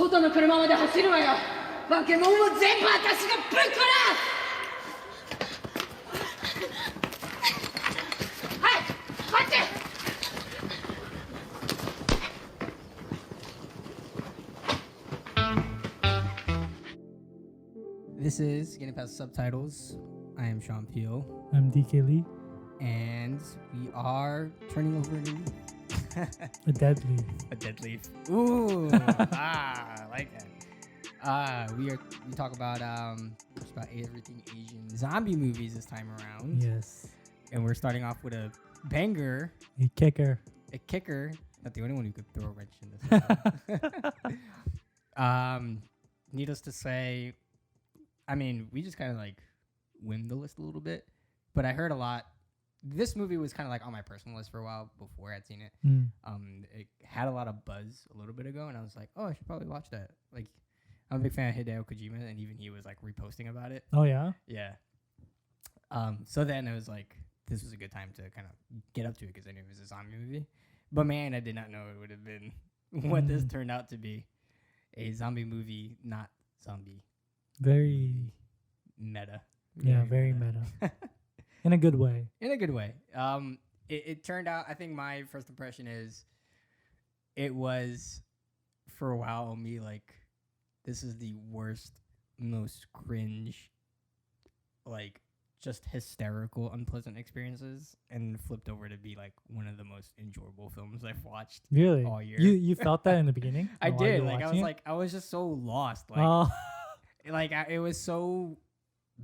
外の車まで走るわよ。化け物も全部私がぶっ殺す。はい、こっち。This is Getting Past Subtitles. I am Sean Peel. I'm DK Lee. And we are turning over a new A dead leaf. A dead leaf. Ooh, I like that. We talk about just about everything Asian zombie movies this time around. Yes. And we're starting off with a banger. A kicker. A kicker. Not the only one who could throw a wrench in this. Needless to say, I mean, we just kind of like whimmed the list a little bit, but I heard a lot. This movie was kind of like on my personal list for a while before I'd seen it. It had a lot of buzz a little bit ago, and I was like, oh, I should probably watch that. Like, I'm a big fan of Hideo Kojima, and even he was like reposting about it. Oh, yeah? Yeah. So then it was like, this was a good time to kind of get up to it because I knew it was a zombie movie. But man, I did not know it would have been what this turned out to be. A zombie movie, not zombie. Very meta. Yeah, very meta. In a good way. In a good way. It turned out, I think my first impression is it was, for a while, me like, this is the worst, most cringe, like, just hysterical, unpleasant experiences, and flipped over to be like one of the most enjoyable films I've watched really all year. You felt that in the beginning? I did. Like I was just so lost. Like, it was so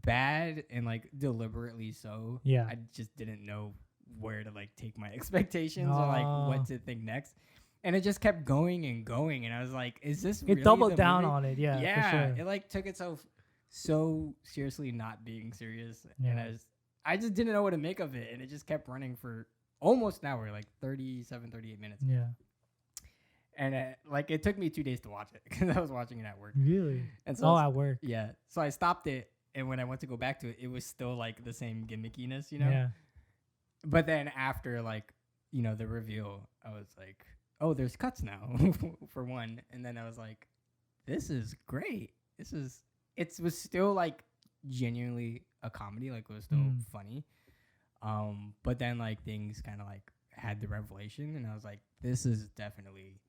bad and like deliberately so. Yeah. I just didn't know where to like take my expectations or like what to think next. And it just kept going and going, and I was like, is this really doubled the down movie? on it, yeah. Yeah. For sure. It like took itself so seriously not being serious. Yeah. And I just didn't know what to make of it, and it just kept running for almost an hour, like 38 minutes. Yeah. And it took me 2 days to watch it because I was watching it at work. Really? And so at work. Yeah. So I stopped it, and when I went to go back to it, it was still like the same gimmickiness, you know? Yeah. But then after like, you know, the reveal, I was like, oh, there's cuts now for one. And then I was like, this is great. It was still like genuinely a comedy, like it was still funny. But then like things kind of like had the revelation, and I was like, this is definitely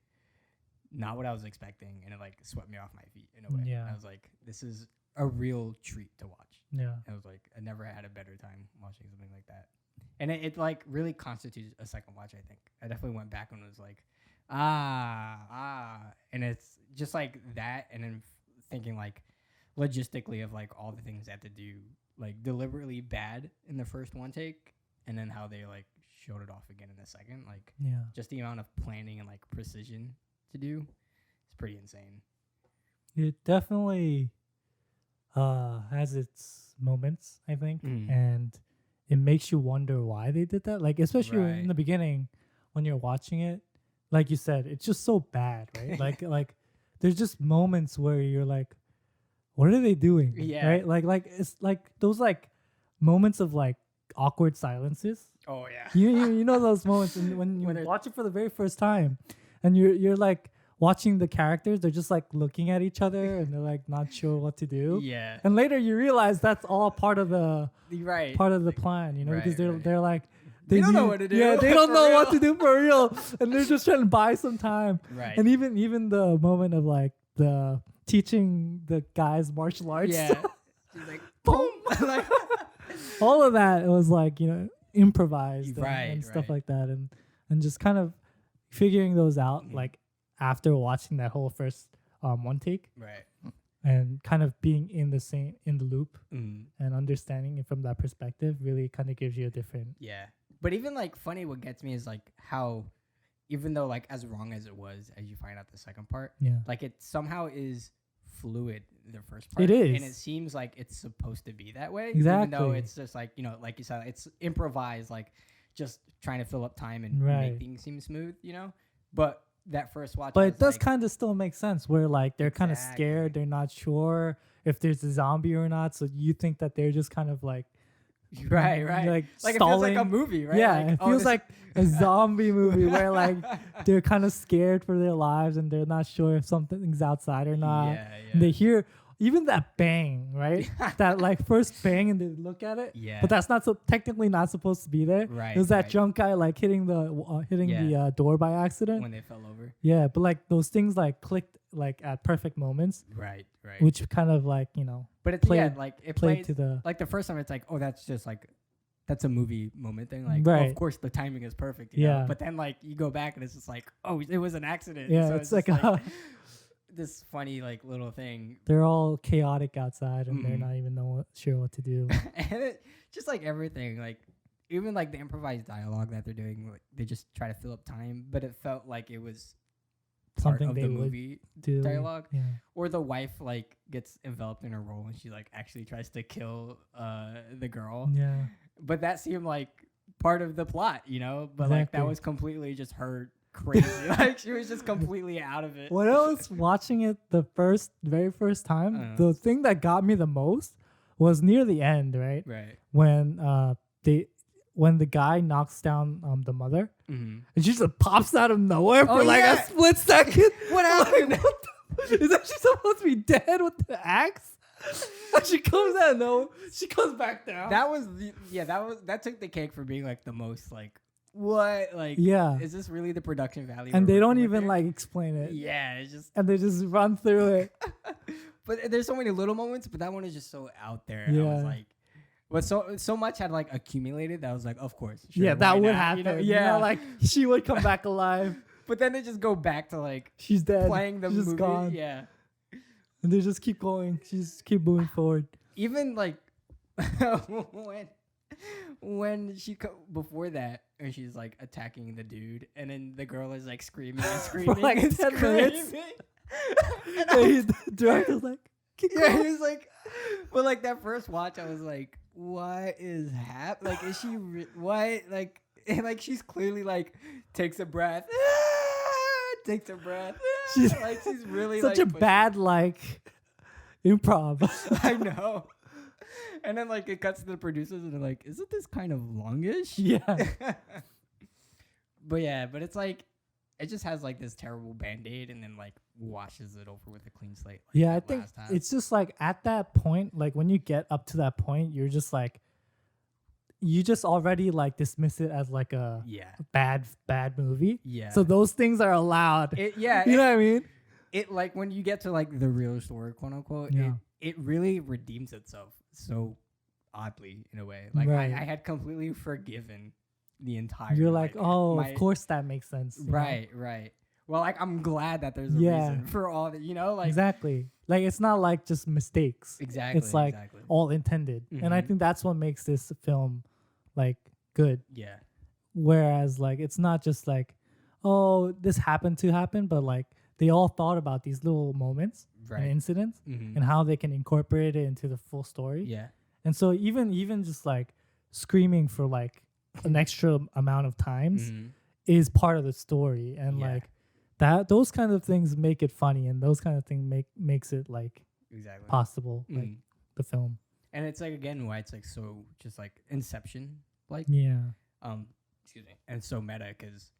not what I was expecting, and it like swept me off my feet in a way. Yeah. I was like, this is a real treat to watch. Yeah. I was like, I never had a better time watching something like that. And it like really constituted a second watch, I think. I definitely went back and was like, and it's just like that, and then thinking like logistically of like all the things they had to do like deliberately bad in the first one take, and then how they like showed it off again in the second. Like, just the amount of planning and like precision to do, it's pretty insane. It definitely has its moments, I think, and it makes you wonder why they did that. Like, especially in the beginning when you're watching it, like you said, it's just so bad, right? like there's just moments where you're like, what are they doing? Yeah. Right? Like it's like those like moments of like awkward silences. Oh yeah. You know those moments when you watch it for the very first time, and you're like watching the characters, they're just like looking at each other and they're like not sure what to do. Yeah. And later you realize that's all part of the part of the plan, you know, because they're like they don't know what to do. Yeah, they don't know what to do for real, and they're just trying to buy some time. Right. And even the moment of like the teaching the guys martial arts. Yeah. She's like, boom. Like, all of that, it was like, you know, improvised and stuff like that, and just kind of figuring those out like after watching that whole first one take, right, and kind of being in the loop and understanding it from that perspective really kind of gives you a different. Yeah. But even like funny, what gets me is like how, even though like as wrong as it was, as you find out the second part, like it somehow is fluid the first part. It is. And it seems like it's supposed to be that way. Exactly. Even though it's just like, you know, like you said, it's improvised, like just trying to fill up time and make things seem smooth, you know? But that first watch, but it does kind of still make sense where like they're kind of scared, they're not sure if there's a zombie or not, so you think that they're just kind of like Right. Like It feels stalling. like a movie, right? Yeah, Like, it oh, feels this- like a zombie movie where like they're kind of scared for their lives and they're not sure if something's outside or not. Yeah. And they hear even that bang, right? That like first bang and they look at it. Yeah. But that's not so technically not supposed to be there. Right, It was that right. drunk guy like hitting the door by accident. when they fell over. Yeah, but like those things like clicked like at perfect moments, Right. which kind of like But it's played- like it played plays to the like the first time it's like, oh, that's just like that's a movie moment thing. Like, Right. of course the timing is perfect. You know? Yeah. But then like you go back and it's just like, oh, it was an accident. yeah. So it's just like this funny like little thing. they're all chaotic outside and they're Mhm. not even sure what to do. And just like everything, like even like the improvised dialogue that they're doing, like, they just try to fill up time, but it felt like it was part Something of they the would movie do dialogue. Yeah. Or the wife like gets enveloped in her role and she like actually tries to kill the girl. Yeah. But that seemed like part of the plot, you know? But like that Exactly. was completely just her crazy. Like she was just completely out of it. When I was watching it the very first time, Uh-huh. the thing that got me the most was near the end, right? Right. When the guy knocks down the mother, Mm-hmm. and she just pops out of nowhere Oh, for like yeah. a split second. What I'm happened? Like, what the, is that she supposed to be dead with the axe? And she comes out of nowhere. She comes back down. That took the cake for being like the most like what like Yeah. is this really the production value? And we're they don't working with even here? like explain it. Yeah, it's just And they just run through it. but there's so many little moments, but that one is just so out there. I Yeah. was like but so much had like accumulated that I was like, of course. Sure, Yeah, that why would not? happen. You know? Yeah, like she would come back alive. But then they just go back to like She's dead. playing the She's just movie. gone. Yeah. And they just keep going. She just keep moving forward. Even like when she before that and she's like attacking the dude and then the girl is like screaming and screaming like and 10 minutes. screaming. And the director's like, keep Yeah, going. he was like, but like that first watch, I was like, what is happening? Like, is she what? Like, and like she's clearly like takes a breath, takes a breath. She's like she's really such like a bad like improv. I know. And then like it cuts to the producers and they're like, isn't this kind of longish? Yeah. But it's like it just has like this terrible band-aid and then like washes it over with a clean slate. Like Yeah, I that think last time. it's just like at that point, like when you get up to that point, you're just like, you just already like dismiss it as like a yeah. bad movie. Yeah. So those things are allowed. It, yeah. You know what I mean? It like when you get to like the real story, quote unquote, Yeah. it really redeems itself so oddly in a way. Like Right. I had completely forgiven the entire. You're like, oh, my- of course that makes sense. you know? right. Well, like I'm glad that there's a Yeah. reason for all that, you know, like Exactly. Like it's not like just mistakes. exactly. It's like exactly. all intended. And I Mhm. think that's what makes this film like good. Yeah. Whereas like it's not just like, oh, this happened to happen, but like they all thought about these little moments Right. and incidents Mhm. and how they can incorporate it into the full story. Yeah. And so even just like screaming for like an extra amount of times Mhm. is part of the story. And Yeah. like those kind of things make it funny, and those kind of things makes it like Exactly. possible, like Mhm. the film. And it's like again why it's like so just like Inception like Yeah. excuse me, and so meta because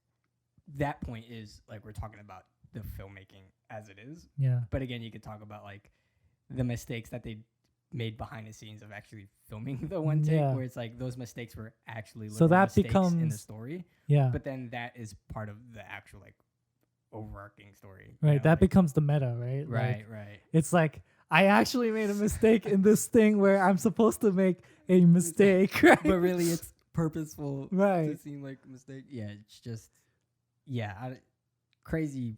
that point is like we're talking about the filmmaking as it is, Yeah. but again you could talk about like the mistakes that they made behind the scenes of actually filming the one take, Yeah. where it's like those mistakes were actually So literal that mistakes in the becomes- story, Yeah. but then that is part of the actual like overarching story, you Right. know, That like- becomes the meta, right? right. It's like I actually made a mistake in this thing where I'm supposed to make a mistake, right? But really it's purposeful to Right. seem like a mistake. Yeah, it's just crazy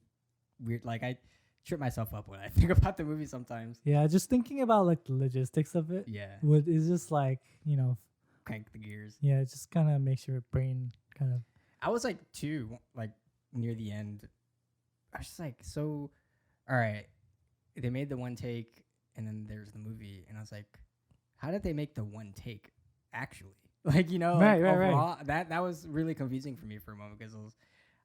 weird. Like I trip myself up when I think about the movie sometimes. Yeah, just thinking about like the logistics of it Yeah, is just like, crank the gears. yeah, it just kind of makes your brain kind of. I was like like near the end. I was just like, so, all right, they made the one take, and then there's the movie, and I was like, how did they make the one take actually? Like, you know, Right, like, right. overall, that was really confusing for me for a moment because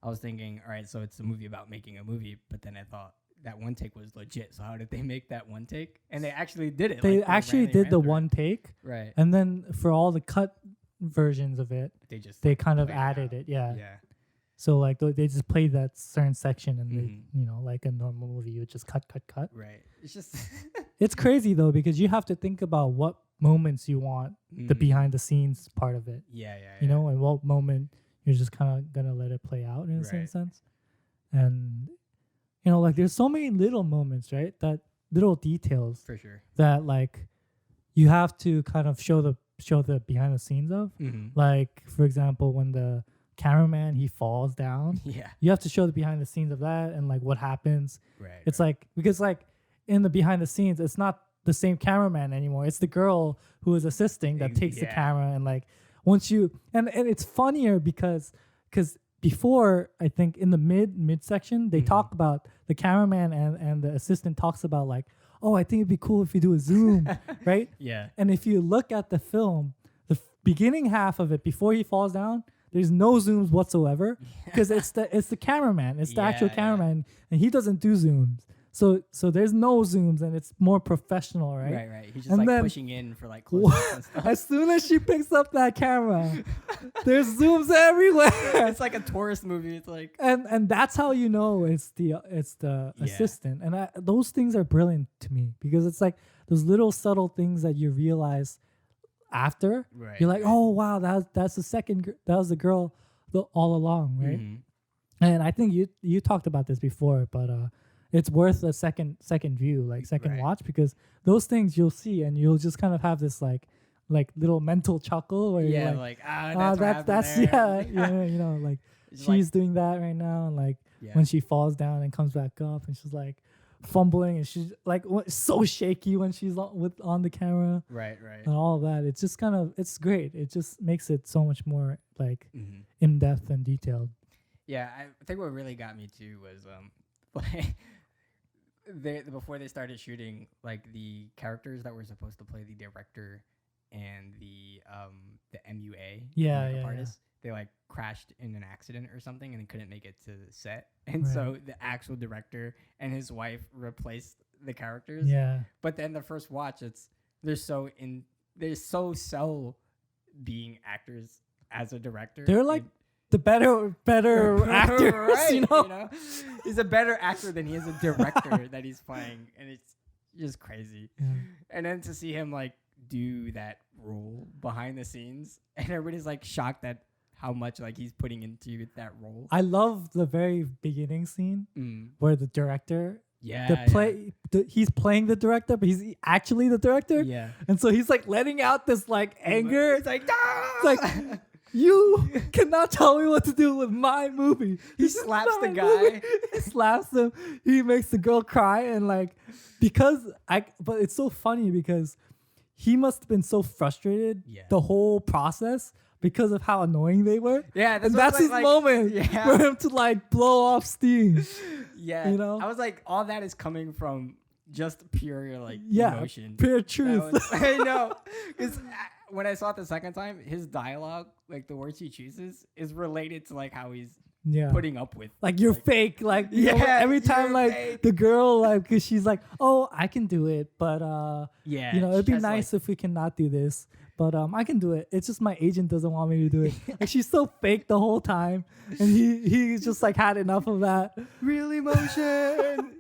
I was thinking, all right, so it's a movie about making a movie, but then I thought that one take was legit. So how did they make that one take? And they actually did it. They like, actually did the one take, right? and then for all the cut versions of it, they kind of added it. Yeah. So like they just played that certain section, and they, like a normal movie, you would just cut. Right. It's just it's crazy though, because you have to think about what moments you want the behind the scenes part of it. You know, and what moment you're just kind of gonna let it play out in a certain sense. And like there's so many little moments, right? That little details for sure that like you have to kind of show the behind the scenes of. Like for example, when the cameraman he falls down, you have to show the behind the scenes of that and like what happens. It's like, because like in the behind the scenes, it's not the same cameraman anymore. It's the girl who is assisting that takes the camera, and like once you and it's funnier because before, I think in the mid section they talk about the cameraman and the assistant talks about like, oh, I think it'd be cool if you do a zoom, right? And if you look at the film, the beginning half of it before he falls down, there's no zooms whatsoever because it's the cameraman, it's the actual cameraman, and he doesn't do zooms. So there's no zooms, and it's more professional, right? Right. He's just like pushing in for like close-ups and stuff. As soon as she picks up that camera, there's zooms everywhere. It's like a tourist movie. It's like and that's how you know it's the assistant. And those things are brilliant to me because it's like those little subtle things that you realize after. You're like, oh wow, that's that was the girl all along, right? And I think you talked about this before, but it's worth a second view, like second watch, because those things you'll see and you'll just kind of have this like little mental chuckle where you're like that's like she's doing that right now, and like when she falls down and comes back up and she's like fumbling and she's like so shaky when she's on the camera, right, and all of that. It's just kind of, it's great. It just makes it so much more like in depth and detailed. Yeah, I think what really got me too was like before they started shooting, like the characters that were supposed to play the director and the MUA artist, they like crashed in an accident or something and they couldn't make it to the set, and so the actual director and his wife replaced the characters. But then the first watch, they're so being actors as a director. They're like the better actors, right? You know, he's a better actor than he is a director that he's playing, and it's just crazy. And then to see him like do that role behind the scenes, and everybody's like shocked at how much like he's putting into that role. I love the very beginning scene where the director, he's playing the director, but he's actually the director. And so he's like letting out this like anger. It's like, ah! It's like, you cannot tell me what to do with my movie. He slaps the guy. He slaps him. He makes the girl cry, and like but it's so funny because he must have been so frustrated the whole process because of how annoying they were. And that's his moment for him to like blow off steam. You know, I was like, all that is coming from just pure like emotion, pure truth. I know, because when I saw it the second time, his dialogue, like the words he chooses, is related to like how he's putting up with. Like, you're fake. Like, you know, every time like fake. The girl, like, because she's like, oh, I can do it, but you know, it'd be nice if we can not do this. But I can do it. It's just my agent doesn't want me to do it. Like, she's so fake the whole time, and he just like had enough of that. Real emotion.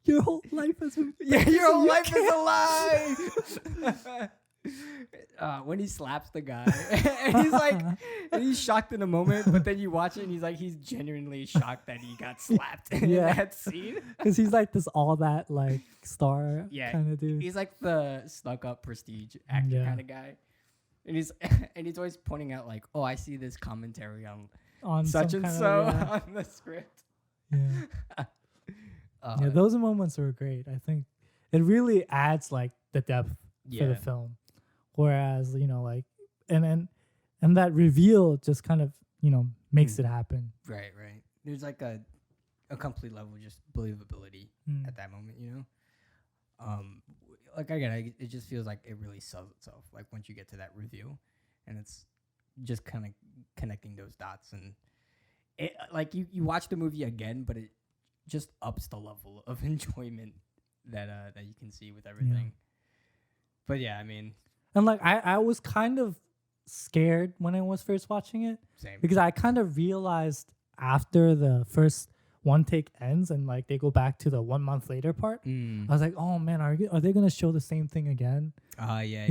Your whole life is your whole life is a lie. When he slaps the guy, and he's like, and he's shocked in a moment, but then you watch it and he's genuinely shocked that he got slapped in that scene. Because he's like this all that like star kind of dude. He's like the stuck up prestige actor kind of guy, and he's always pointing out like, oh, I see this commentary on such and so on the script. Those moments were great. I think it really adds like the depth for the film. Whereas, you know, like, and that reveal just kind of, you know, makes it happen. Right. There's like a complete level of just believability at that moment, you know? Like, again, it just feels like it really sells itself. Like, once you get to that reveal, and it's just kind of connecting those dots. And it, like, you watch the movie again, but just ups the level of enjoyment that you can see with everything. But yeah, I mean, and like I was kind of scared when I was first watching it. Same. Because I kind of realized after the first one take ends and like they go back to the 1 month later part, I was like, oh man, are they gonna show the same thing again? Yeah.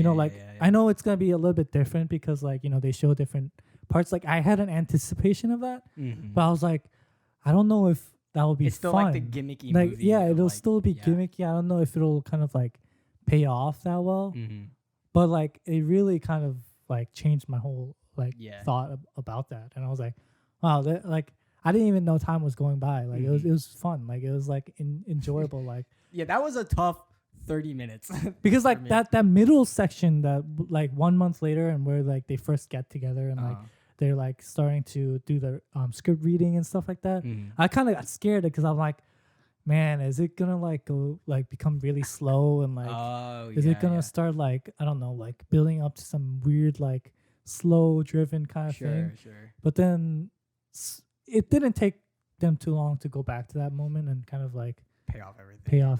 I know it's gonna be a little bit different because like they show different parts. Like I had an anticipation of that, but I was like, I don't know if that will be it's still fun. like the gimmicky like movie. yeah, it'll like, still be gimmicky. I don't know if it'll kind of like pay off that well, but like it really kind of like changed my whole like thought about that, and I was like, wow, like I didn't even know time was going by. Like it was fun. Like it was like enjoyable. Like that was a tough 30 minutes because like that middle section that like 1 month later and where like they first get together and like they're like starting to do the script reading and stuff like that. I kind of got scared because I'm like, man, is it gonna like go like become really slow and like is it gonna start like I don't know like building up to some weird like slow driven kind of thing? Sure. But then it didn't take them too long to go back to that moment and kind of like pay off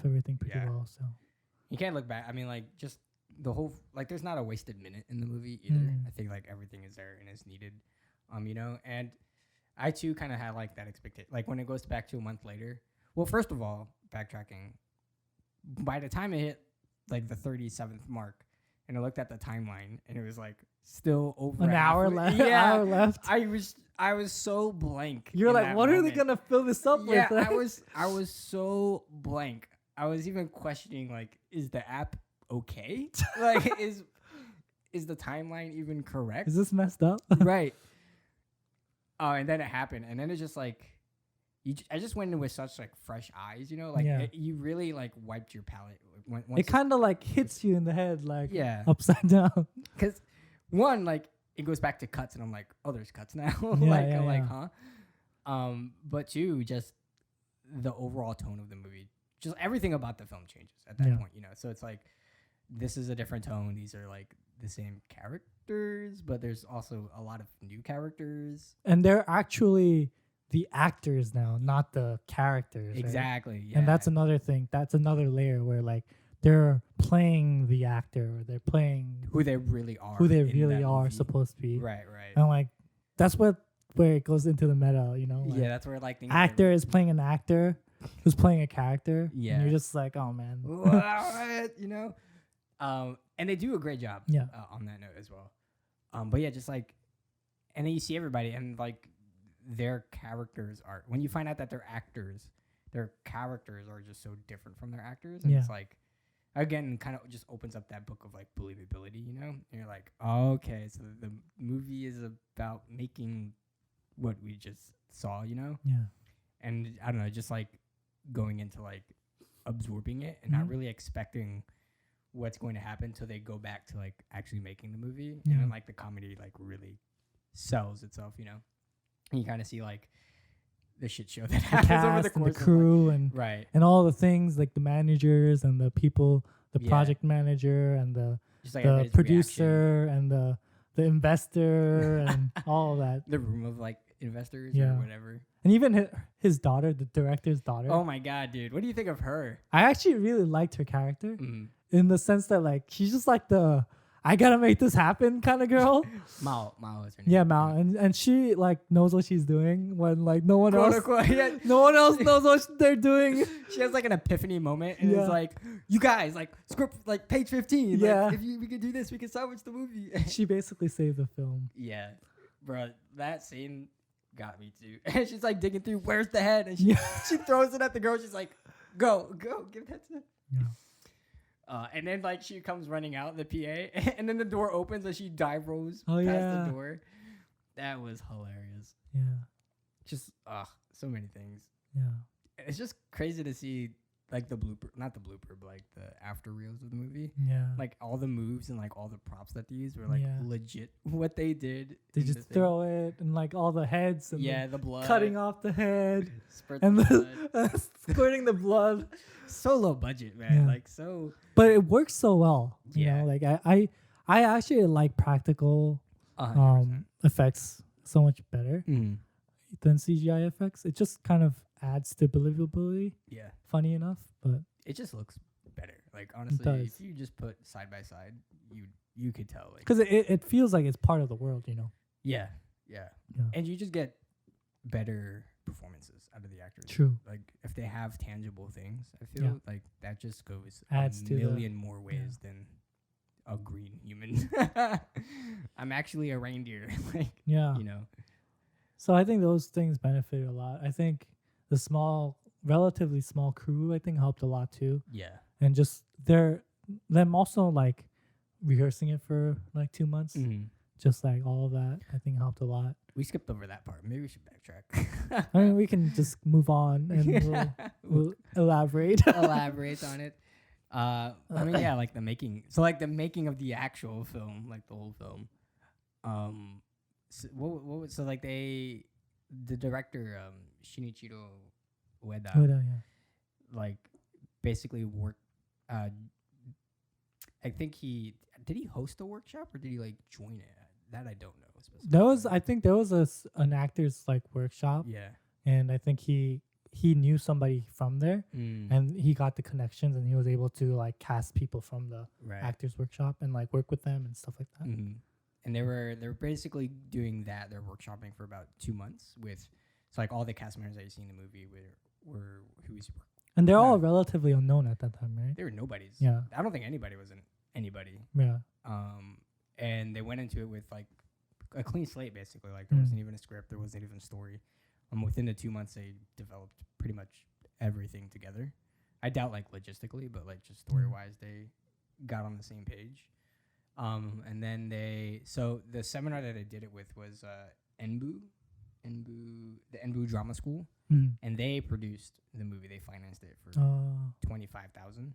everything pretty well. So you can't look back. I mean, like just the whole like there's not a wasted minute in the movie either. I think like everything is there and is needed. And I too kind of had like that expectation. Like when it goes back to a month later. Well, first of all, backtracking. By the time it hit like the 37th mark, and I looked at the timeline, and it was like still over an hour left. Yeah, hour left. I was so blank. You're like, what are they gonna fill this up with? Yeah, I was so blank. I was even questioning like, is the app okay? Like, is the timeline even correct? Is this messed up? Right. Oh, and then it happened, and then it's just like. I just went in with such like fresh eyes, like you really like wiped your palate. It kind of like hits you in the head, like upside down. Because one, like it goes back to cuts, and I'm like, oh, there's cuts now. Huh? But two, just the overall tone of the movie, just everything about the film changes at that point, So it's like this is a different tone. These are like the same characters, but there's also a lot of new characters, and they're actually the actors now, not the characters. Exactly. Right? Yeah. And that's another thing. That's another layer where like they're playing the actor, or they're playing who they really are. Who they really are supposed to be. Right. And like that's where it goes into the meta, Like, that's where like actor is playing an actor who's playing a character. Yeah. And you're just like, oh man. What? And they do a great job. Yeah. On that note as well. But yeah, just like, and then you see everybody and like. Their characters are when you find out that they're actors, their characters are just so different from their actors, and it's like again kind of just opens up that book of like believability, and you're like, oh, okay, so the movie is about making what we just saw, and I don't know, just like going into like absorbing it and not really expecting what's going to happen till they go back to like actually making the movie, and then like the comedy like really sells itself, And you kind of see like the shit show that happens over the course and the crew of, like, and all the things like the managers and the people, the project manager and the producer and the investor and all of that. The room of like investors or whatever. And even his daughter, the director's daughter. Oh my god, dude! What do you think of her? I actually really liked her character in the sense that like she's just like the I gotta make this happen kind of girl. Mao is her name. Yeah, Mao, and she like knows what she's doing when like no one else knows what they're doing. She has like an epiphany moment, and it's like, you guys, like script, like page 15. Yeah, like, if we could do this, we could salvage the movie. She basically saved the film. Yeah, bro, that scene got me too. And she's like digging through, where's the head? And she throws it at the girl. She's like, go, give that to. Yeah. And then like she comes running out the PA, and then the door opens and she dive rolls past the door. That was hilarious. Yeah. Just so many things. Yeah. It's just crazy to see like not the blooper, but like the after reels of the movie. Yeah. Like all the moves and like all the props that they used were like legit what they did. They just throw it and like all the heads and the blood. Cutting off the head. And squirting the blood. So low budget, man. Yeah. Like so. But it works so well. You know, like I actually like practical effects so much better than CGI effects. It just kind of adds to believability. Yeah. Funny enough, but It just looks better. Like honestly, does. if you just put side by side, you could tell. Like because it feels like it's part of the world, you know. yeah. Yeah. And you just get better performances out of the actors. True. Like if they have tangible things, I feel Yeah. like that just goes Adds a to the- million more ways than a green human. I'm actually a reindeer. Like Yeah. you know. So I think those things benefited a lot. I think the relatively small crew, I think helped a lot too. Yeah. And just them also like rehearsing it for like 2 months. Just like all of that, I think helped a lot. We skipped over that part. Maybe we should backtrack. I mean, we can just move on and we'll elaborate. Elaborate on it. I mean, yeah, like the making. So, like the making of the actual film, like the whole film. So what was so like the director Shinichirou Ueda, Yeah. like basically worked. I think did he host a workshop or did he like join it? That I don't know. I think there was an actors like workshop. Yeah. And I think he knew somebody from there, Mm. and he got the connections, and he was able to like cast people from the Right. actors workshop and like work with them and stuff like that. Mm-hmm. And they were basically doing that. They're workshopping for about 2 months so like all the cast members that you see in the movie were who was And they're all relatively unknown at that time, right? they were nobodies. Yeah. I don't think anybody was anybody. Yeah. And they went into it with like a clean slate basically. Like there wasn't even a script, there wasn't even a story. Within the 2 months they developed pretty much everything together. I doubt like logistically, but like just story wise they got on the same page. And then so the seminar that I did it with was the Enbu Drama School, and they produced the movie. They financed it for $25,000,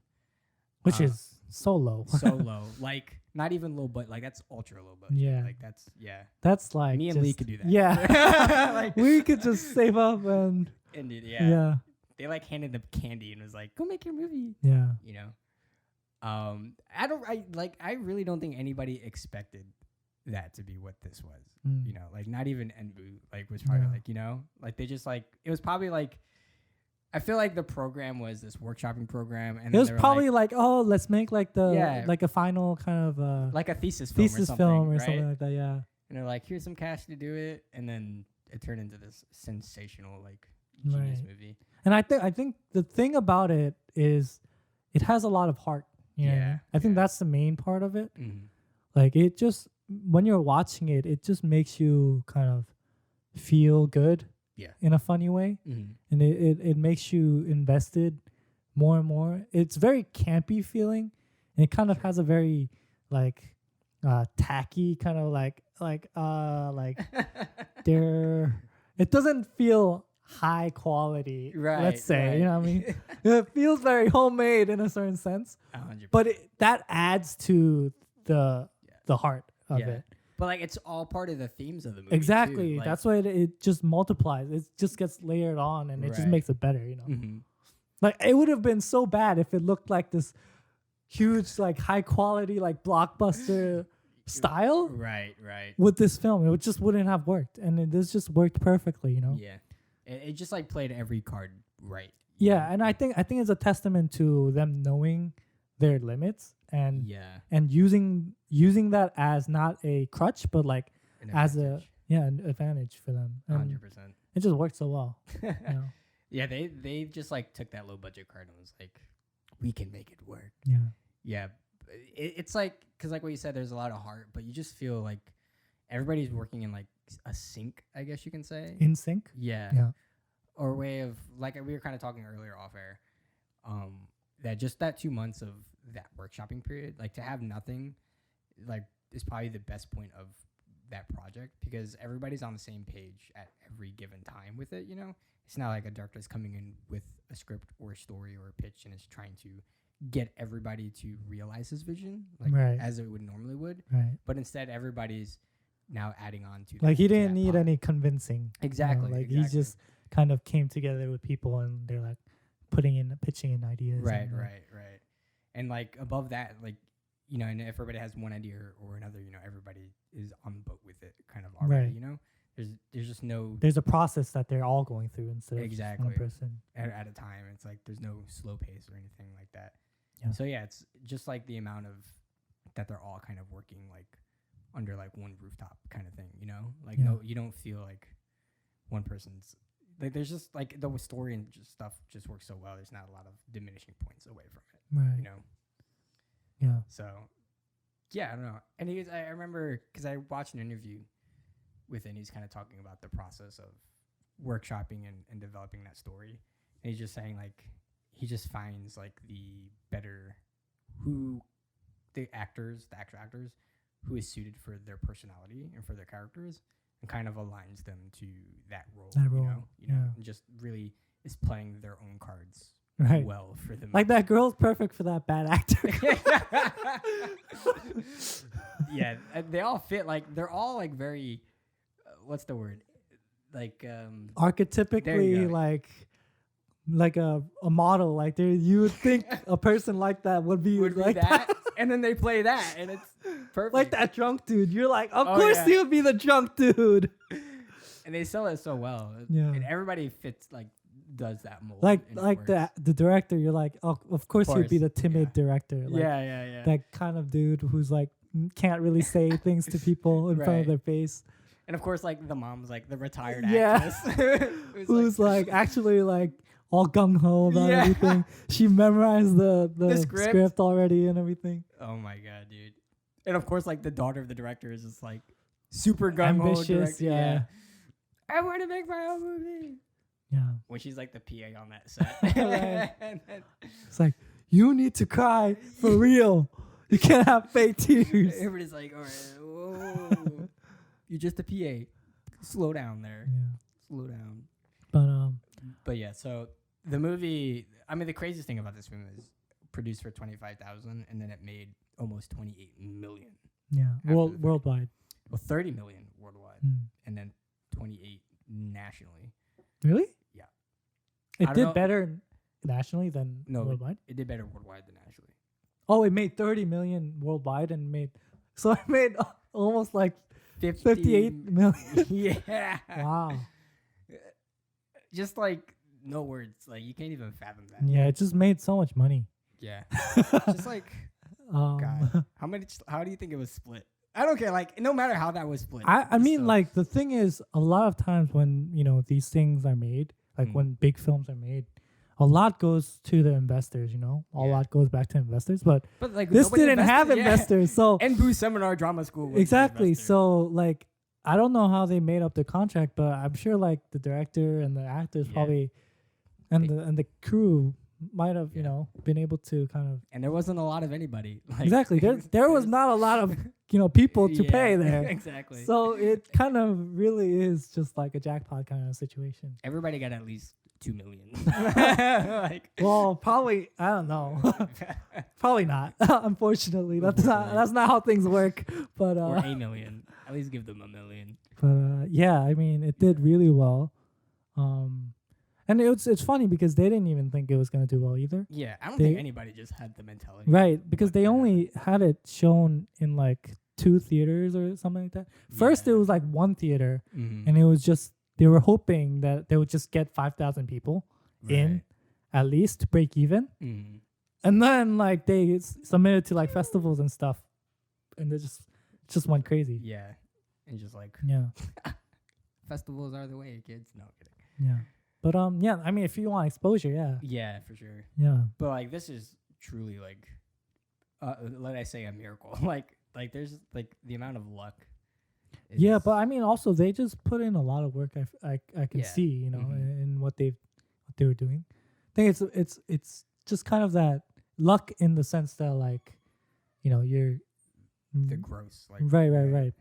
which is so low. so low, like not even low, but like that's ultra low budget. Yeah. Like That's like me and Lee could do that. Yeah. Like we could just save up and indeed, yeah. They like handed them candy and was like, "Go make your movie." Yeah. You know, I really don't think anybody expected that to be what this was. You know, like not even Enbu like was probably like, you know, like they just like it was probably like I feel like the program was this workshopping program, and it was probably like, oh, let's make like like a final kind of like a thesis film or something, right? something like that. Yeah. And they're like, here's some cash to do it, and then it turned into this sensational like genius movie. And I think the thing about it is it has a lot of heart. You know what I mean? I think that's the main part of it. Like it just when you're watching it, it just makes you kind of feel good. In a funny way, and it makes you invested more and more. It's very campy feeling, and it kind of has a very like tacky kind of like there. It doesn't feel high quality, right? Let's say, right. You know what I mean. It feels very homemade in a certain sense, 100%. but that adds to the heart of it. But like it's all part of the themes of the movie. Exactly. Too. Like, that's why it just multiplies. It just gets layered on, and it just makes it better. You know, like it would have been so bad if it looked like this huge, like high quality, like blockbuster style. Right. With this film, it just wouldn't have worked, and this just worked perfectly. You know. Yeah. It just like played every card right. Yeah, and I think it's a testament to them knowing their limits and using that as not a crutch, but like as an advantage for them. 100%. It just worked so well. You know? Yeah, they just like took that low budget card and was like, we can make it work. Yeah. It's like because like what you said, there's a lot of heart, but you just feel like everybody's working in like a sync, I guess you can say. In sync. Yeah. Or a way of like we were kind of talking earlier off air, that just that 2 months of that workshopping period, like to have nothing, like is probably the best point of that project because everybody's on the same page at every given time with it. You know, it's not like a director's coming in with a script or a story or a pitch and is trying to get everybody to realize his vision, like as it would normally would. Right. But instead, everybody's now adding on to like he didn't need any convincing. Exactly. You know? Like he just kind of came together with people and they're like pitching in ideas. Right. And like above that, like, you know, and if everybody has one idea or another, you know, everybody is on the boat with it kind of already, you know? there's just no There's a process that they're all going through instead of just exactly one person. at a time. It's like there's no slow pace or anything like that. Yeah. So yeah, it's just like the amount of that they're all kind of working like under like one rooftop kind of thing, you know? Like Yeah. no, you don't feel like one person's like there's just like the story and just stuff just works so well. There's not a lot of diminishing points away from it, Right. you know? Yeah. So yeah, I don't know. And I remember because I watched an interview with him. He's kind of talking about the process of workshopping and developing that story. And he's just saying like he just finds like the actual actors who is suited for their personality and for their characters and kind of aligns them to that role. You know, yeah. and just really is playing their own cards Right. well for them. Like that girl's perfect for that bad actor. Yeah, they all fit. Like they're all like very. What's the word? Like Archetypically, like a model. Like you would think a person like that would be like that. And then they play that, and it's perfect. Like that drunk dude. You're like, of Oh, course yeah. he would be the drunk dude. And they sell it so well. Yeah. And everybody does that mold. Like and it like works. the director. You're like, oh, of course he would be the timid director. Like, yeah. that kind of dude who's like can't really say things to people in front of Right. their face. And of course, like the mom's like the retired Yeah. actress. Who's like actually like all gung ho about Yeah. everything. She memorized the script. already and everything. Oh my god, dude! And of course, like the daughter of the director is just like super gung ho. Ambitious, yeah. I want to make my own movie. Yeah. When she's like the PA on that set. Right. And then It's like, you need to cry for real. You can't have fake tears. everybody's like, all right, whoa. You're just a PA. Slow down there. Yeah. Slow down. But yeah, so the movie, I mean, the craziest thing about this film is produced for $25,000 and then it made almost $28 million. yeah, After the fact. worldwide. Well, $30 million worldwide Mm. and then 28 nationally. Really? Yeah. It I don't did know- better nationally than No, worldwide. It did better worldwide than nationally. Oh, it made 30 million worldwide and made so it made almost like 58 million. Yeah. Wow. Just like no words. Like you can't even fathom that. Yeah, it just made so much money. Yeah. Just like God. How do you think it was split? I don't care. Like no matter how that was split. I mean, still- like the thing is, a lot of times when these things are made, like when big films are made, a lot goes to the investors. A lot goes back to investors. But like this nobody didn't have invested, yeah. investors, so And Boo Seminar Drama School. Was the exactly. investor. So like, I don't know how they made up the contract, but I'm sure like the director and the actors Yeah. probably, and the crew might have been able to kind of And there wasn't a lot of anybody. Like, exactly. There was not a lot of people to Yeah, pay there. Exactly. So it kind of really is just like a jackpot kind of situation. Everybody got at least $2 million. Like, Well, probably I don't know. Probably not. Unfortunately, that's not how things work. But or $8 million. At least give them $1 million. yeah, I mean, it did really well. And it's funny because they didn't even think it was gonna do well either. Yeah, I don't think anybody just had the mentality. Right, because what they that only had it shown in like 2 theaters or something like that. First, it was like 1 theater, Mhm. and it was just they were hoping that they would just get 5,000 people in at least to break even. Mhm. And then like they submitted to like festivals and stuff, and they just went crazy. Yeah. And just like, Yeah, festivals are the way, kids. No, kidding. yeah. But yeah, I mean, if you want exposure, yeah, Yeah, for sure. yeah, But like, this is truly like, let I say a miracle. like there's like the amount of luck. yeah. is- But I mean, also they just put in a lot of work. I can Yeah. see, Mhm. in what they were doing. I think it's just kind of that luck in the sense that like, you're the gross. Like, right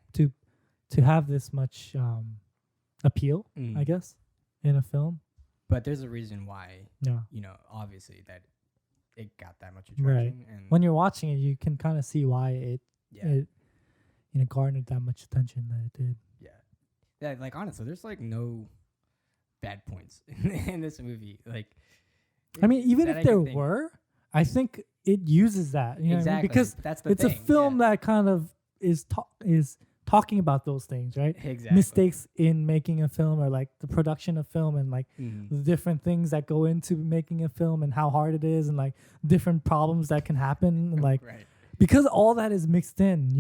to have this much appeal, Mm. I guess, in a film. But there's a reason why, Yeah. Obviously that it got that much attraction. And When you're watching it, you can kind of see why it yeah, garnered that much attention that it did. yeah, like honestly, there's like no bad points in this movie. Like, I mean, even that if I there can think. were, I think it uses that. You know what I mean? Exactly, Because that's the it's thing. a film that kind of is talking about those things, right? Exactly. Mistakes in making a film, or like the production of film, and like Mhm. the different things that go into making a film, and how hard it is, and like different problems that can happen, and like Right. because all that is mixed in,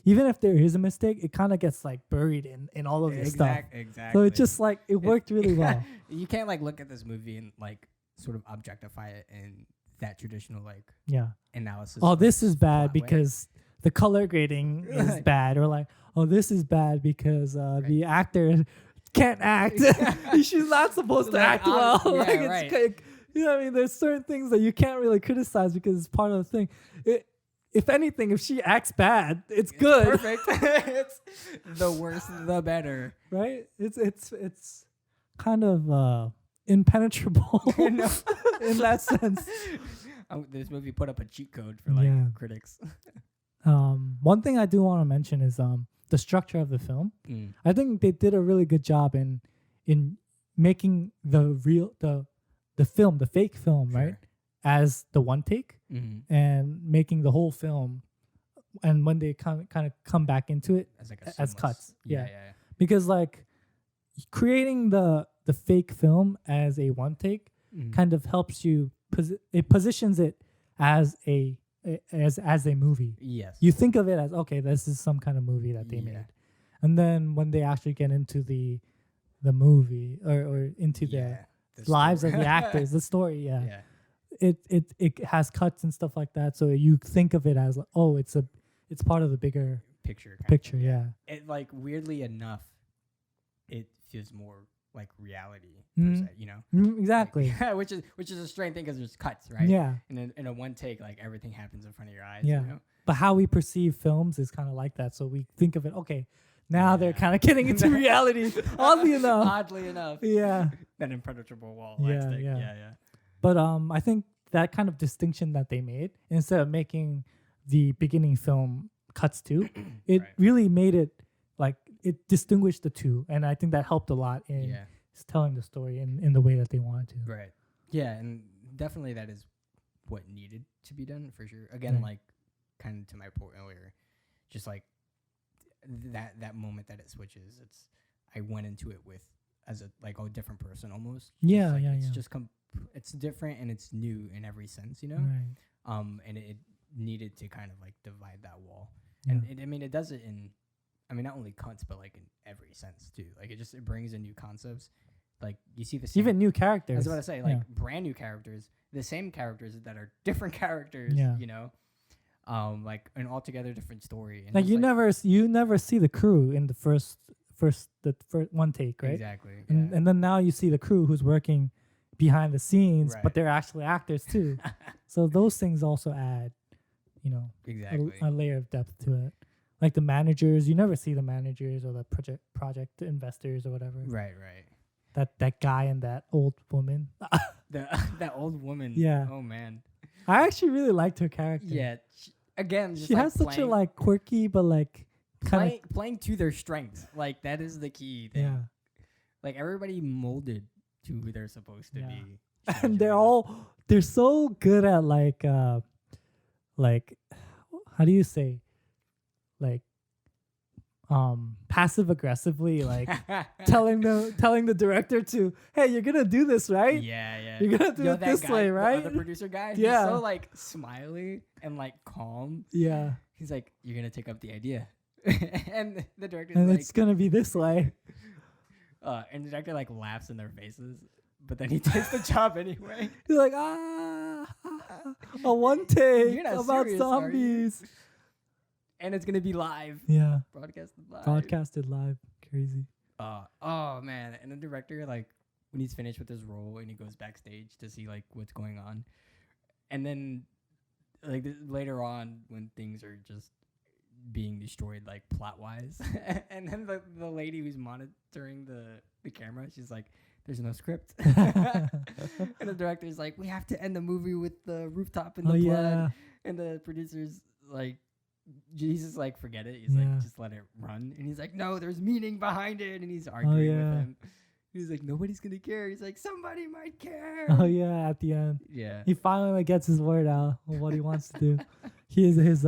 even if there is a mistake, it kind of gets like buried in all of this stuff. Exactly. So it just like it worked really well. You can't like look at this movie and like sort of objectify it in that traditional like Yeah. analysis. Oh, or this is bad plot way. because the color grading is bad, or like, oh, this is bad because the actor can't act. She's not supposed to act well. Yeah, like right. You know what I mean? There's certain things that you can't really criticize because it's part of the thing. If anything, if she acts bad, it's good. Perfect. It's the worse the better. Right? It's kind of impenetrable in that sense. This movie put up a cheat code for like critics. One thing I do want to mention is the structure of the film. I think they did a really good job in making the film, the fake film, Sure. right, as the one take, and making the whole film, and when they kind of come back into it As like as cuts. Yeah. Because like creating the fake film as a one take kind of helps you. It positions it as a movie. Yes. You think of it as, okay, this is some kind of movie that they made, and then when they actually get into the movie or into the lives of the actors, the story, it has cuts and stuff like that. So you think of it as, oh, it's part of the bigger picture. Yeah. It like weirdly enough, it feels more like reality per se, you know. Exactly. Like, which is a strange thing because there's cuts, right? Yeah. And in a one take, like everything happens in front of your eyes. Yeah. You know? But how we perceive films is kind of like that. So we think of it, okay, now they're kind of getting into reality. Oddly enough. Yeah. That impenetrable wall. Yeah. But I think that kind of distinction that they made, instead of making the beginning film cuts too, it really made it like it distinguished the two, and I think that helped a lot in telling the story in the way that they wanted to. Right. Yeah, and definitely that is what needed to be done for sure. Again, like kind of to my point earlier, just like that moment that it switches, I went into it with as a different person almost. It's just it's different and it's new in every sense, you know. Right. And it needed to kind of like divide that wall, and it does it in, not only cuts but like in every sense too. Like it brings in new concepts. Like you see the same, even new characters. I was about to say brand new characters, the same characters that are different characters. You know, like an altogether different story. And like you never see the crew in the first one take, right? Exactly. And then now you see the crew who's working behind the scenes, but they're actually actors too. So those things also add, a layer of depth to it. Like the managers, you never see the managers or the project investors or whatever. Right. That guy and that old woman. That old woman. Yeah. Oh man. I actually really liked her character. Yeah. She has such a like quirky but like playing to their strengths. Like that is the key thing. Yeah. Like everybody molded to who they're supposed to be. And they're so good at like how do you say, like passive aggressively like telling the director to, hey, you're gonna do this, right? Yeah. You're gonna do it this guy, way, right? The producer guy, Yeah. He's so like smiley and like calm. Yeah. He's like, you're gonna take up the idea. And the director's and like, it's gonna be this way. And the director like laughs in their faces, but then he takes the job anyway. He's like, a one take about serious, zombies. And it's gonna be live. Yeah. Broadcasted live. Crazy. Oh man. And the director, like, when he's finished with his role and he goes backstage to see like what's going on, and then like later on when things are just being destroyed like plot wise, and then the lady who's monitoring the camera, she's like, there's no script. And the director's like, we have to end the movie with the rooftop in the blood. Yeah. And the producer's like, Jesus, like, forget it. He's like, just let it run. And he's like, no, there's meaning behind it. And he's arguing with him. He's like, nobody's gonna care. He's like, somebody might care. Oh yeah, at the end. Yeah. He finally gets his word out of what he wants to do. His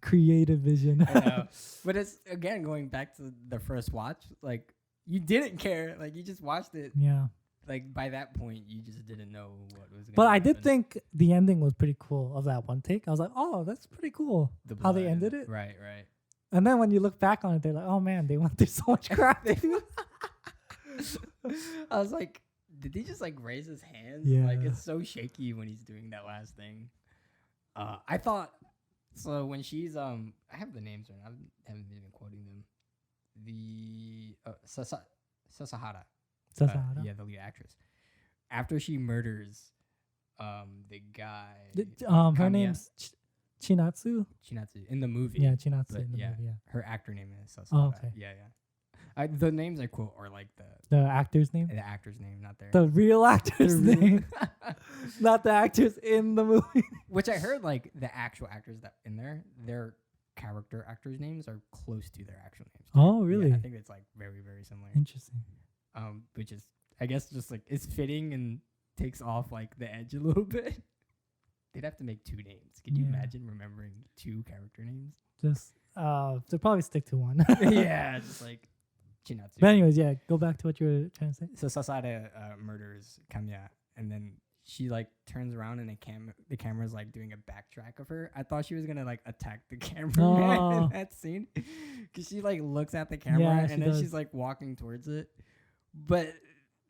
creative vision. I know. But it's again going back to the first watch. Like you didn't care. Like you just watched it. Yeah. Like by that point, you just didn't know what was. But I happen. did think the ending was pretty cool of that one take. I was like, oh, that's pretty cool how they ended it. Right, right. And then when you look back on it, they're like, oh man, they went through so much crap. I was like, did he just like raise his hands? Yeah. Like it's so shaky when he's doing that last thing. I thought so when she's I have the names right now. I haven't been quoting them. The Sasahara. Sasahara. Yeah, the lead actress. After she murders the guy. Her Kamiya. name's Chinatsu. Chinatsu in the movie. Yeah, Chinatsu But in the yeah, movie. Yeah. her actor name is Sasahara. Oh, okay. Yeah, yeah. The names I quote are like The actor's name. the actor's name, not their. The real actor's The real- name, not the actors in the movie. Which I heard like the actual actors that in there, their character actors' names are close to their actual names. Oh, Yeah, really? I think it's like very, very similar. Interesting. Which is I guess just like it's fitting and takes off like the edge a little bit. They'd have to make two names. Can you Yeah. imagine remembering two character names? Just they'll probably stick to one. Yeah, just like Chinatsu. But anyways, yeah, go back to what you were trying to say. So Sasada murders Kamiya, and then she like turns around and the camera's like doing a backtrack of her. I thought she was gonna like attack the cameraman Oh. in that scene, because she like looks at the camera Yeah, she and then does. she's like walking towards it. But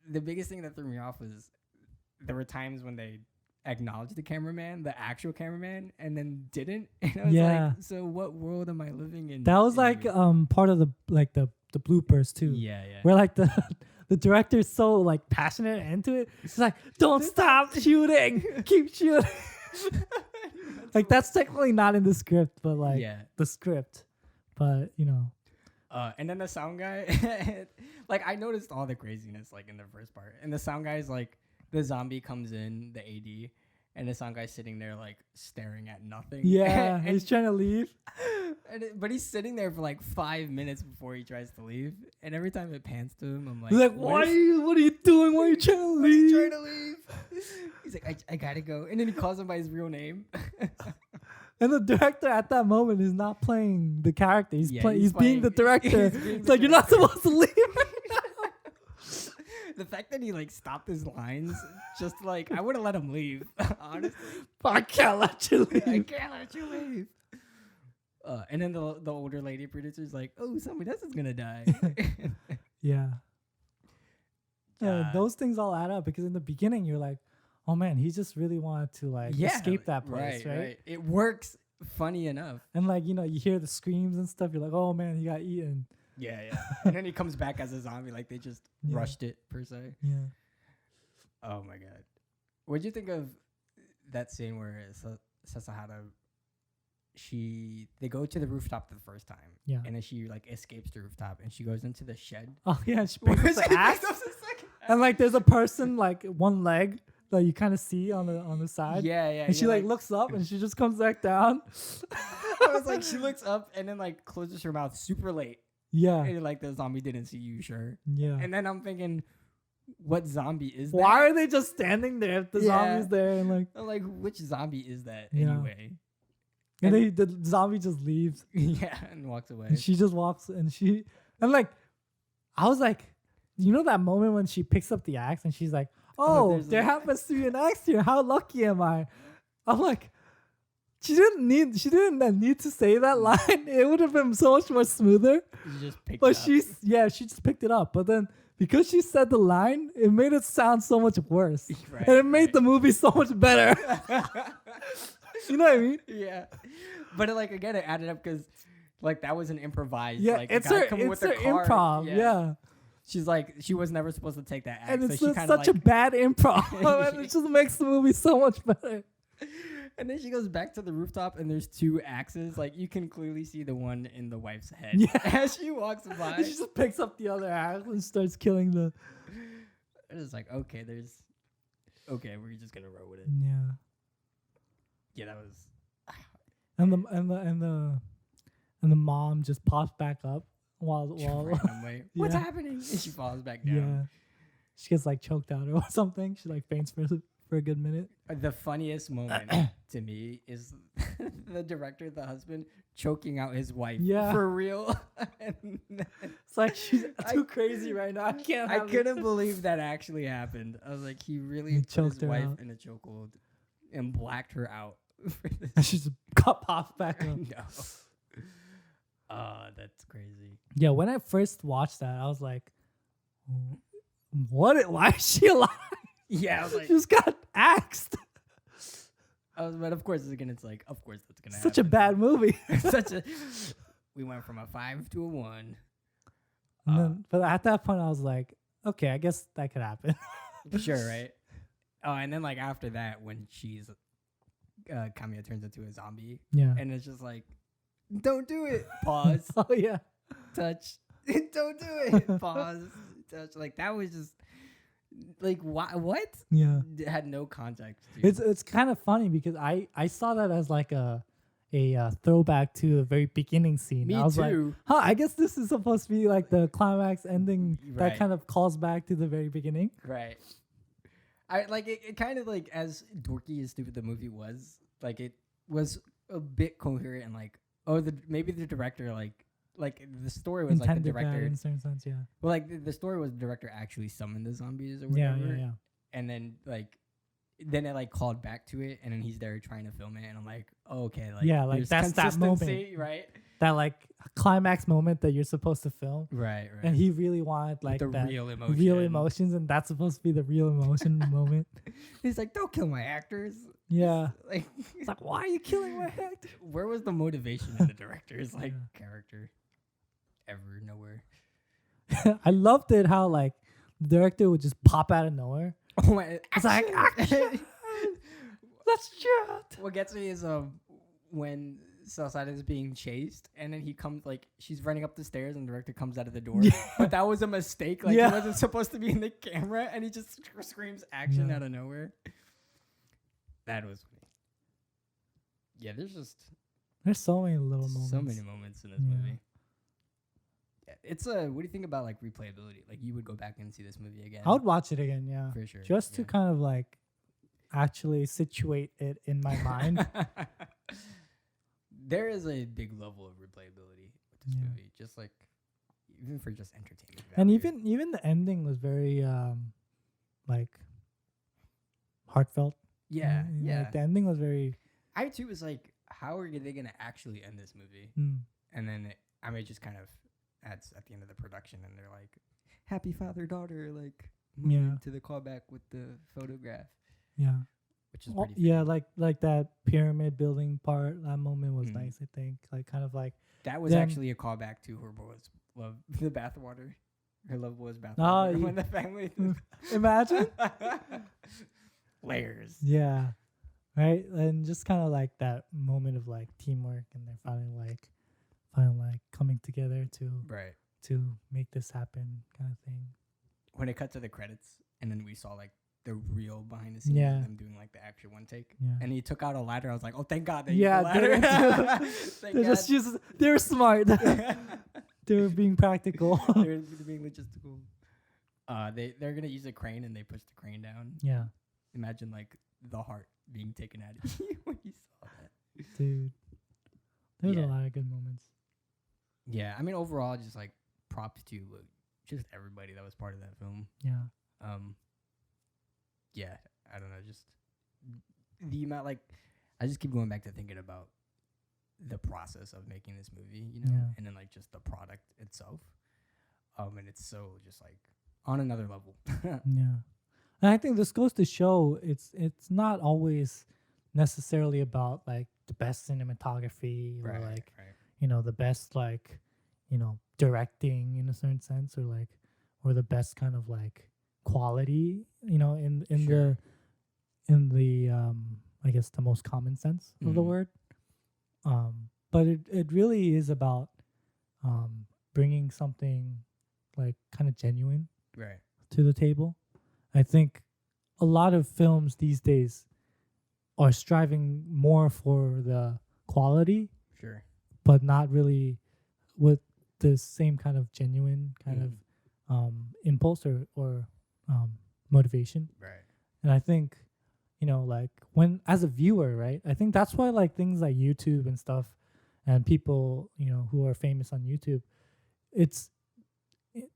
the biggest thing that threw me off was there were times when they acknowledged the cameraman, the actual cameraman, and then didn't. And I was Yeah. like, so what world am I living in? That was in like here? part of the the bloopers too. Yeah, yeah. Where like the director's so like passionate and into it. He's like, don't stop shooting, keep shooting. Like that's technically not in the script, but like Yeah. the script. But you know, And then the sound guy, like I noticed all the craziness like in the first part. And the sound guy is like, the zombie comes in, the AD, and the sound guy's sitting there like staring at nothing. yeah, and, he's trying to leave. but he's sitting there for like 5 minutes before he tries to leave. And every time it pans to him, I'm like, He's like, what are you doing? Why are you trying to leave? trying to leave? He's like, I gotta go. And then he calls him by his real name. And the director at that moment is not playing the character. He's Yeah, playing. he's He's being the playing- director. he's being It's the like you're not director. supposed to leave. The fact that he like stopped his lines, just like I would have let him leave. Honestly, I can't let you I leave. can't let you leave. And then the older lady producer's like, oh, somebody else is gonna die. Yeah. God. Those things all add up because in the beginning you're like, oh man, he just really wanted to like escape that place, right? It works funny enough. And like, you know, you hear the screams and stuff. You're like, oh man, he got eaten. Yeah, yeah. And then he comes back as a zombie, like they just Yeah. rushed it per se. Yeah. Oh my god. What'd you think of that scene where Sasahara, they go to the rooftop the first time. Yeah. And then she like escapes the rooftop and she goes into the shed. Oh yeah, she picks up She the picks axe. up the second And like there's a person like one leg that you kind of see on the side. Yeah, yeah. And she yeah, like looks up and she just comes back down. I was like, she looks up and then like closes her mouth super late. Yeah. And like the zombie didn't see you, sure. Yeah. And then I'm thinking, what zombie is that? Why are they just standing there if the Yeah. zombie's there and like I'm like, which zombie is that Yeah. anyway? and And- the zombie just leaves Yeah, and walks away. and she just walks and like I was like, you know that moment when she picks up the axe and she's like, oh, there's there an happens to be an axe here. How lucky am I? I'm like, she didn't need to say that line. It would have been so much more smoother. She just picked But it up. she just picked it up. But then because she said the line, it made it sound so much worse. Right, And it made right. the movie so much better. You know what I mean? Yeah, but like again, it added up because like that was an improvised. Yeah, like, it's guy her coming with the car. improv. Yeah. She's like, she was never supposed to take that axe. And so it's she just kinda such a like, bad improv. And it just makes the movie so much better. And then she goes back to the rooftop, and there's two axes. Like you can clearly see the one in the wife's head Yeah. as she walks by. And she just picks up the other axe and starts killing the. It's like, okay, we're just gonna roll with it. Yeah. Yeah, that was. And the mom just pops back up while Random way. What's Yeah. happening? And she falls back down. yeah. She gets like choked out or something. She like faints for a good minute. The funniest moment to me is the director, the husband, choking out his wife. Yeah. For real. And It's like she's too crazy right now. I couldn't believe that actually happened. I was like, he really put choked his her wife out. in a chokehold and blacked her out. For this. And she just got popped back up. No. That's crazy. Yeah, when I first watched that, I was like, what? Why is she alive? Yeah, I was like, She just got axed. but of course, again, it's like, of course that's gonna Such a happen. bad movie. We went from a 5 to a 1. And then, but at that point, I was like, okay, I guess that could happen. Sure, right? Oh, and then like after that, when she's Kamiya turns into a zombie, Yeah. and it's just like, don't do it. Pause. Oh yeah. Touch. Don't do it. Pause. Touch. Like that was just like what? Yeah. It had no context. Dude. It's kind of funny because I saw that as like a throwback to the very beginning scene. Me I was too. like, I guess this is supposed to be like the climax ending Right. that kind of calls back to the very beginning. Right. I like it kind of like as dorky as stupid the movie was, like it was a bit coherent and like, maybe the director like the story was Intended like the that director in a certain sense, yeah. well like the story was the director actually summoned the zombies or Yeah, whatever. yeah. And then then it like called back to it and then he's there trying to film it and I'm like, oh, okay, like Yeah, like, there's that's that moment. consistency, right? That like climax moment that you're supposed to film. Right. And he really wanted like the that real emotion. real emotions, and that's supposed to be the real emotion moment. He's like, don't kill my actors. Yeah. Like It's like, why are you killing my actor? where was the motivation in the director's like character? Ever nowhere. I loved it how like the director would just pop out of nowhere. Oh my! It's like, action! Let's shoot. What gets me is when Southside is being chased and then he comes like she's running up the stairs and the director comes out of the door, but that was a mistake. Like he wasn't supposed to be in the camera and he just screams action out of nowhere. That was funny. Yeah, There's so many little moments. so many moments in this movie. Yeah, it's what do you think about like replayability? Like you would go back and see this movie again? I would watch it again, yeah. For sure. Just to kind of like actually situate it in my mind. There is a big level of replayability with this movie, just like even for just entertainment value. And even the ending was very like heartfelt. Yeah. Like the ending was very I too was like, how are they gonna actually end this movie? And then it just kind of adds at the end of the production, and they're like, happy father daughter, like to the callback with the photograph. Yeah. Which is pretty like that pyramid building part. That moment was nice, I think. Like kind of like that was actually a callback to her boys love the bathwater. Her love was bathwater. Oh, when the family imagine layers. Yeah. Right? And just kind of like that moment of like teamwork, and they're finally coming together to make this happen kind of thing. When it cut to the credits and then we saw like the real behind the scenes of them doing like the actual one take. Yeah. And he took out a ladder. I was like, oh, thank God they used the ladder. They're smart. They were being practical. They're being logistical. They're gonna use a crane and they push the crane down. Yeah. Imagine like the heart being taken out of you when you saw that. Dude. There's a lot of good moments. Yeah, I mean overall just like props to just everybody that was part of that film. Yeah. Yeah, I don't know, just the amount like I just keep going back to thinking about the process of making this movie, you know, and then like just the product itself. And it's so just like on another level. Yeah. And I think this goes to show it's not always necessarily about like the best cinematography or you know, the best like, you know, directing in a certain sense, or the best kind of like quality, you know, in the I guess the most common sense of the word. But it really is about bringing something like kind of genuine to the table. I think a lot of films these days are striving more for the quality, but not really with the same kind of genuine kind of impulse or motivation. Right. And I think like when as a viewer, right? I think that's why like things like YouTube and stuff and people, who are famous on YouTube,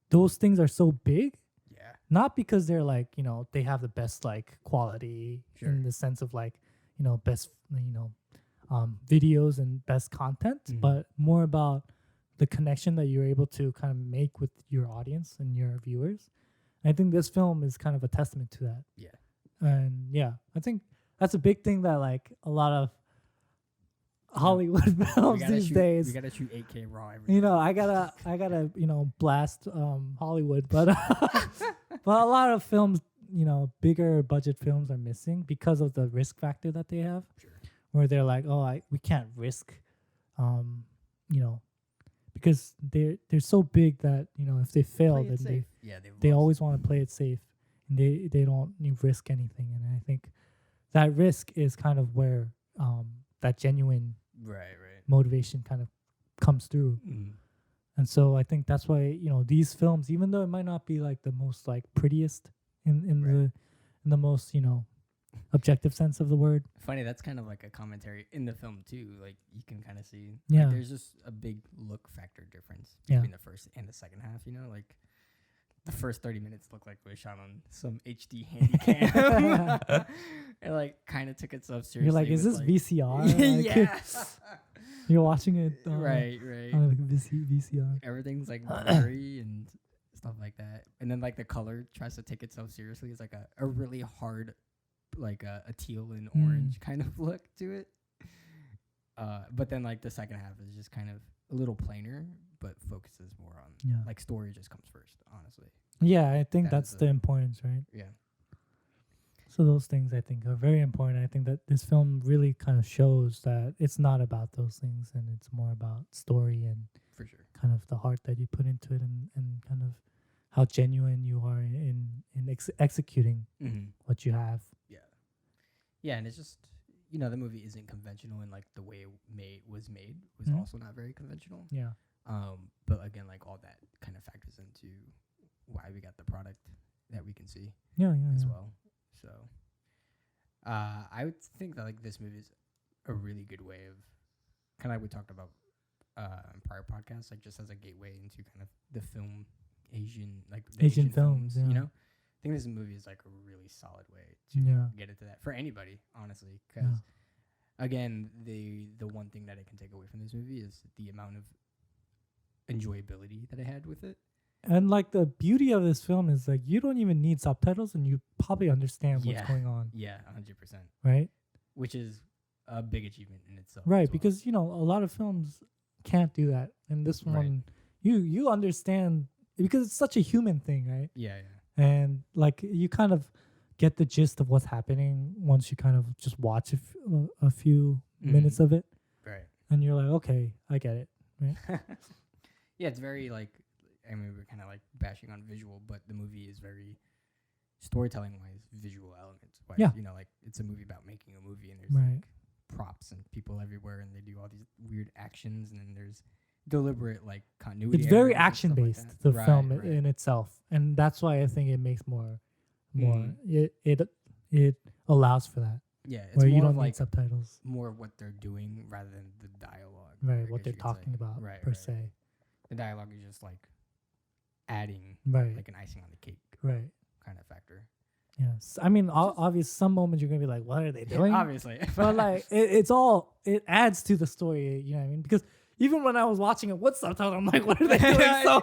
those things are so big. Yeah. Not because they're like, they have the best like quality Sure. in the sense of like, best, videos and best content, but more about the connection that you're able to kind of make with your audience and your viewers. And I think this film is kind of a testament to that. Yeah. And yeah, I think that's a big thing that like a lot of Hollywood films these days. We gotta shoot 8K raw every day. I gotta blast Hollywood, but but a lot of films, bigger budget films are missing because of the risk factor that they have. Sure. Where they're like, we can't risk, because they're so big that if they fail, then they always want to play it safe, and they don't risk anything. And I think that risk is kind of where that genuine motivation kind of comes through. And so I think that's why these films, even though it might not be like the most like prettiest in the most objective sense of the word. Funny, that's kind of like a commentary in the film too. Like you can kind of see, yeah, like, there's just a big look factor difference between the first and the second half. Like the first 30 minutes looked like it was shot on some HD handy cam. It like kind of took itself seriously. You're like, is this VCR? Yeah. You're watching it right. on like VCR. Everything's like blurry and stuff like that. And then like the color tries to take itself seriously. It's like a really hard, like a teal and orange kind of look to it. But then like the second half is just kind of a little plainer, but focuses more on like story just comes first, honestly. Yeah, I think that's the importance, right? Yeah. So those things I think are very important. I think that this film really kind of shows that it's not about those things, and it's more about story and for sure kind of the heart that you put into it, and kind of how genuine you are in executing what you have. Yeah, and it's just the movie isn't conventional, and like the way it was made was also not very conventional. Yeah. But again, like all that kind of factors into why we got the product that we can see. As well. So, I would think that like this movie is a really good way of kind of like we talked about in prior podcasts, like just as a gateway into kind of the film Asian films. I think this movie is like a really solid way to get into that for anybody, honestly. Because again, the one thing that I can take away from this movie is the amount of enjoyability that I had with it. And like the beauty of this film is like you don't even need subtitles, and you probably understand what's going on. Yeah, 100%. Right? Which is a big achievement in itself. Right, because a lot of films can't do that, and this one you understand because it's such a human thing, right? Yeah. And like you kind of get the gist of what's happening once you kind of just watch a few minutes of it. Right. And you're like, okay, I get it. Right? Yeah, it's very like, I mean, we're kind of like bashing on visual, but the movie is very storytelling wise visual elements. Wise, yeah. Like it's a movie about making a movie, and there's like props and people everywhere, and they do all these weird actions, and then there's deliberate like continuity. It's very action based, like the film in itself, and that's why I think it makes more. It allows for that. Yeah, it's where more you don't like need subtitles. More of what they're doing rather than the dialogue. Right, what they're talking about per se. The dialogue is just like adding like an icing on the cake. Right. Kind of factor. Yes, I mean, obviously, some moments you're gonna be like, "What are they doing?" Obviously, but like, it adds to the story. You know what I mean? Because even when I was watching it with subtitles, I'm like, "What are they doing?" So,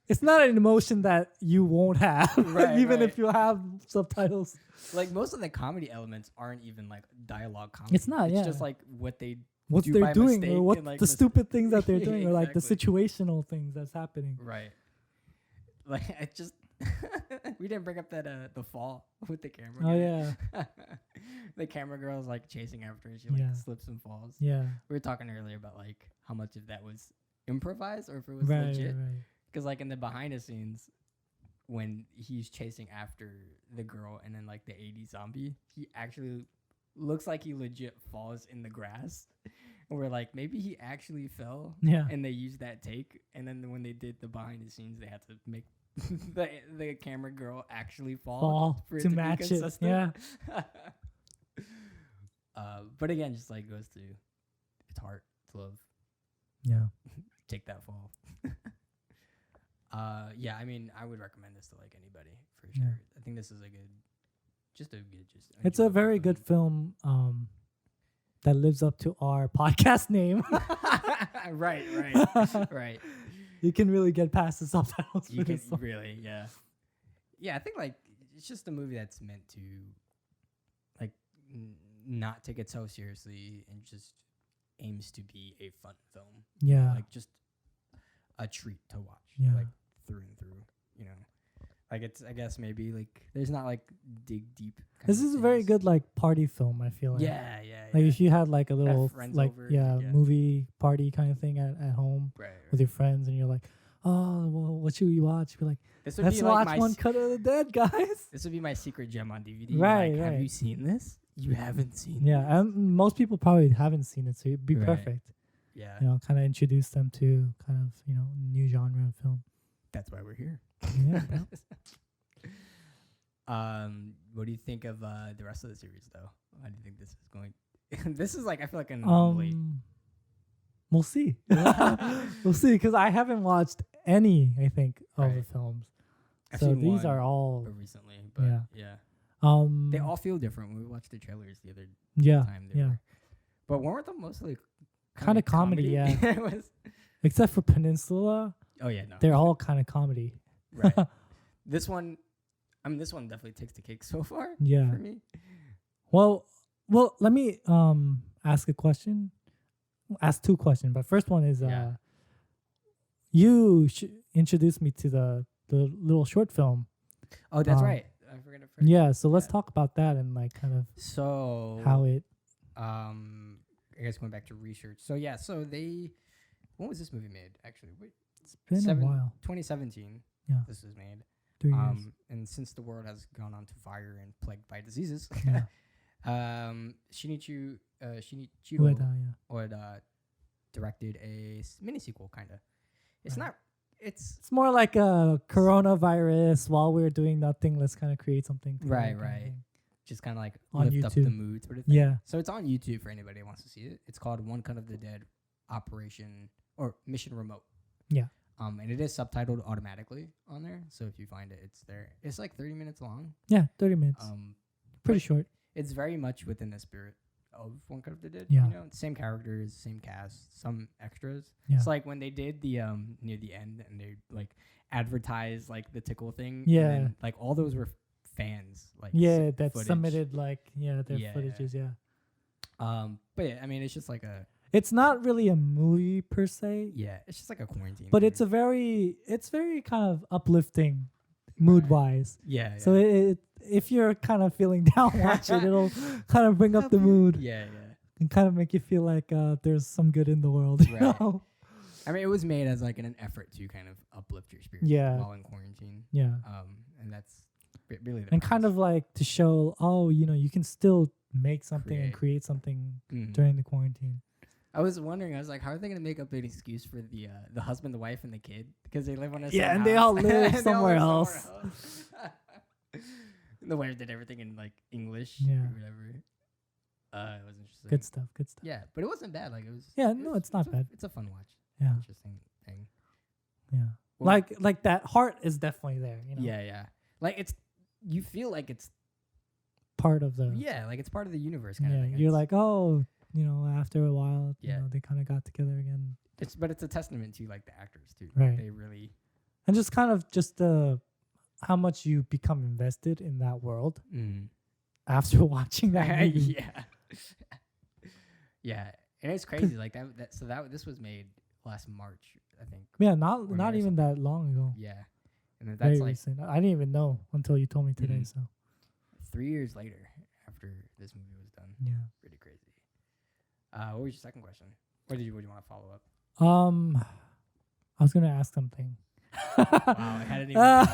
it's not an emotion that you won't have, even if you have subtitles. Like most of the comedy elements aren't even like dialogue comedy. It's not. It's just like what they're doing, or what like the stupid things that they're doing, or like the situational things that's happening. Right. Like I just we didn't bring up that the fall with the camera. Oh yeah. The camera girl is like chasing after her. She like slips and falls. Yeah. We were talking earlier about like how much of that was improvised or if it was legit. Because like in the behind the scenes, when he's chasing after the girl and then like the 80s zombie, he actually looks like he legit falls in the grass. And we're like, maybe he actually fell. Yeah. And they used that take. And then when they did the behind the scenes, they had to make the camera girl actually Fall for it to be match it. consistent. Yeah. But again, just like goes to it's hard to love. Yeah. Take that fall. Yeah, I mean, I would recommend this to like anybody for sure. Yeah. I think this is a good, just It's a very good film. That lives up to our podcast name. right. You can really get past the subtitles. You can really, yeah. I think like it's just a movie that's meant to like not take it so seriously and just aims to be a fun film. Yeah. Like just a treat to watch. Yeah. Like through and through, you know. Like it's, I guess maybe like there's not like dig deep. This is a very good like party film, I feel like. Yeah. Like if you had like a little friends like over, movie party kind of thing at home right. with your friends, and you're like, oh, well, what should we watch? Be like, This would let's be like watch One Cut of the Dead, guys. This would be my secret gem on DVD. Right, like, right. Have you seen this? You haven't seen Yeah, this. and most people probably haven't seen it, so it'd be Right. perfect. Yeah. You know, kind of introduce them to kind of new genre of film. That's why we're here. Yeah. What do you think of the rest of the series, though? How do you think this is going? This is like, I feel like an anomaly. We'll see. We'll see, because I haven't watched any, I think, of the Right. films. I've So seen these one are all recently, but yeah. They all feel different. When we watched the trailers the other time, they were, but weren't them mostly kind of comedy, yeah. It was, Except for Peninsula, oh yeah, no, they're all kind of comedy. right. This one, I mean, this one definitely takes the cake so far. Yeah. For me. Well, let me ask a question. Ask two questions, but first one is you introduced me to the little short film. Oh, that's right. I forgot to. Yeah, so let's talk about that and like kind of So how it. I guess going back to research. So yeah, so when was this movie made? Actually, wait, It's been a while. 2017. Yeah. This was made. 3 years. And since the world has gone on to fire and plagued by diseases, Yeah. Shinichirou Ueda, Ueda directed a mini sequel, kind of. It's Right. not. It's more like a coronavirus. While we're doing nothing, let's kind of create something. together Right, kind of right. thing. Just kind of like On lift up the YouTube. mood sort of thing. Yeah. So it's on YouTube for anybody who wants to see it. It's called One Cut of the Dead Operation or Mission Remote. Yeah. And it is subtitled automatically on there. So if you find it, it's there. It's like 30 minutes long. Yeah, 30 minutes. Pretty but short. It's very much within the spirit of One Cut of the Dead. Yeah. You know, same characters, same cast, some extras. Yeah. It's like when they did the near the end and they like advertised like the tickle thing. Yeah. And then, like all those were fans. Like Yeah, that footage. submitted like their Yeah. footages. Yeah. But yeah, I mean, it's just like It's not really a movie per se, it's just like a quarantine. but thing. it's very kind of uplifting, mood wise. Yeah. So if you're kind of feeling down, watch it. It'll kind of bring up the mood Yeah. and kind of make you feel like there's some good in the world. You Right. know? I mean, it was made as like an effort to kind of uplift your spirits Yeah. while in quarantine. Yeah. And that's really the And kind premise. of like to show, you can still make something and create something Mhm. during the quarantine. I was wondering, I was like, how are they going to make up an excuse for the husband, the wife, and the kid? Because they live on a Yeah, same and they all house. live And they all somewhere live else. And the wife did everything in like English Yeah. or whatever. It was interesting. Good stuff. Good stuff. Yeah, but it wasn't bad. Like it was. Yeah, no, it's not bad. It's a fun watch. Yeah. Interesting thing. Yeah. Well, Like that heart is definitely there. You know? Yeah. Like you feel like it's Part of the. like it's part of the universe kind Yeah. of thing. You're It's- like, after a while, Yeah. they kind of got together again. but it's a testament to like the actors too. Right. They really. And just kind of how much you become invested in that world after watching that movie. Yeah, and it's crazy. Like this was made last March, I think. Yeah, Or not May or even that long ago. Yeah, and then Very that's like recent. I didn't even know until you told me today. Mhm. So 3 years later after this movie was done. yeah. Pretty crazy. What was your second question? What do you want to follow up? I was gonna ask something. Wow, I hadn't even been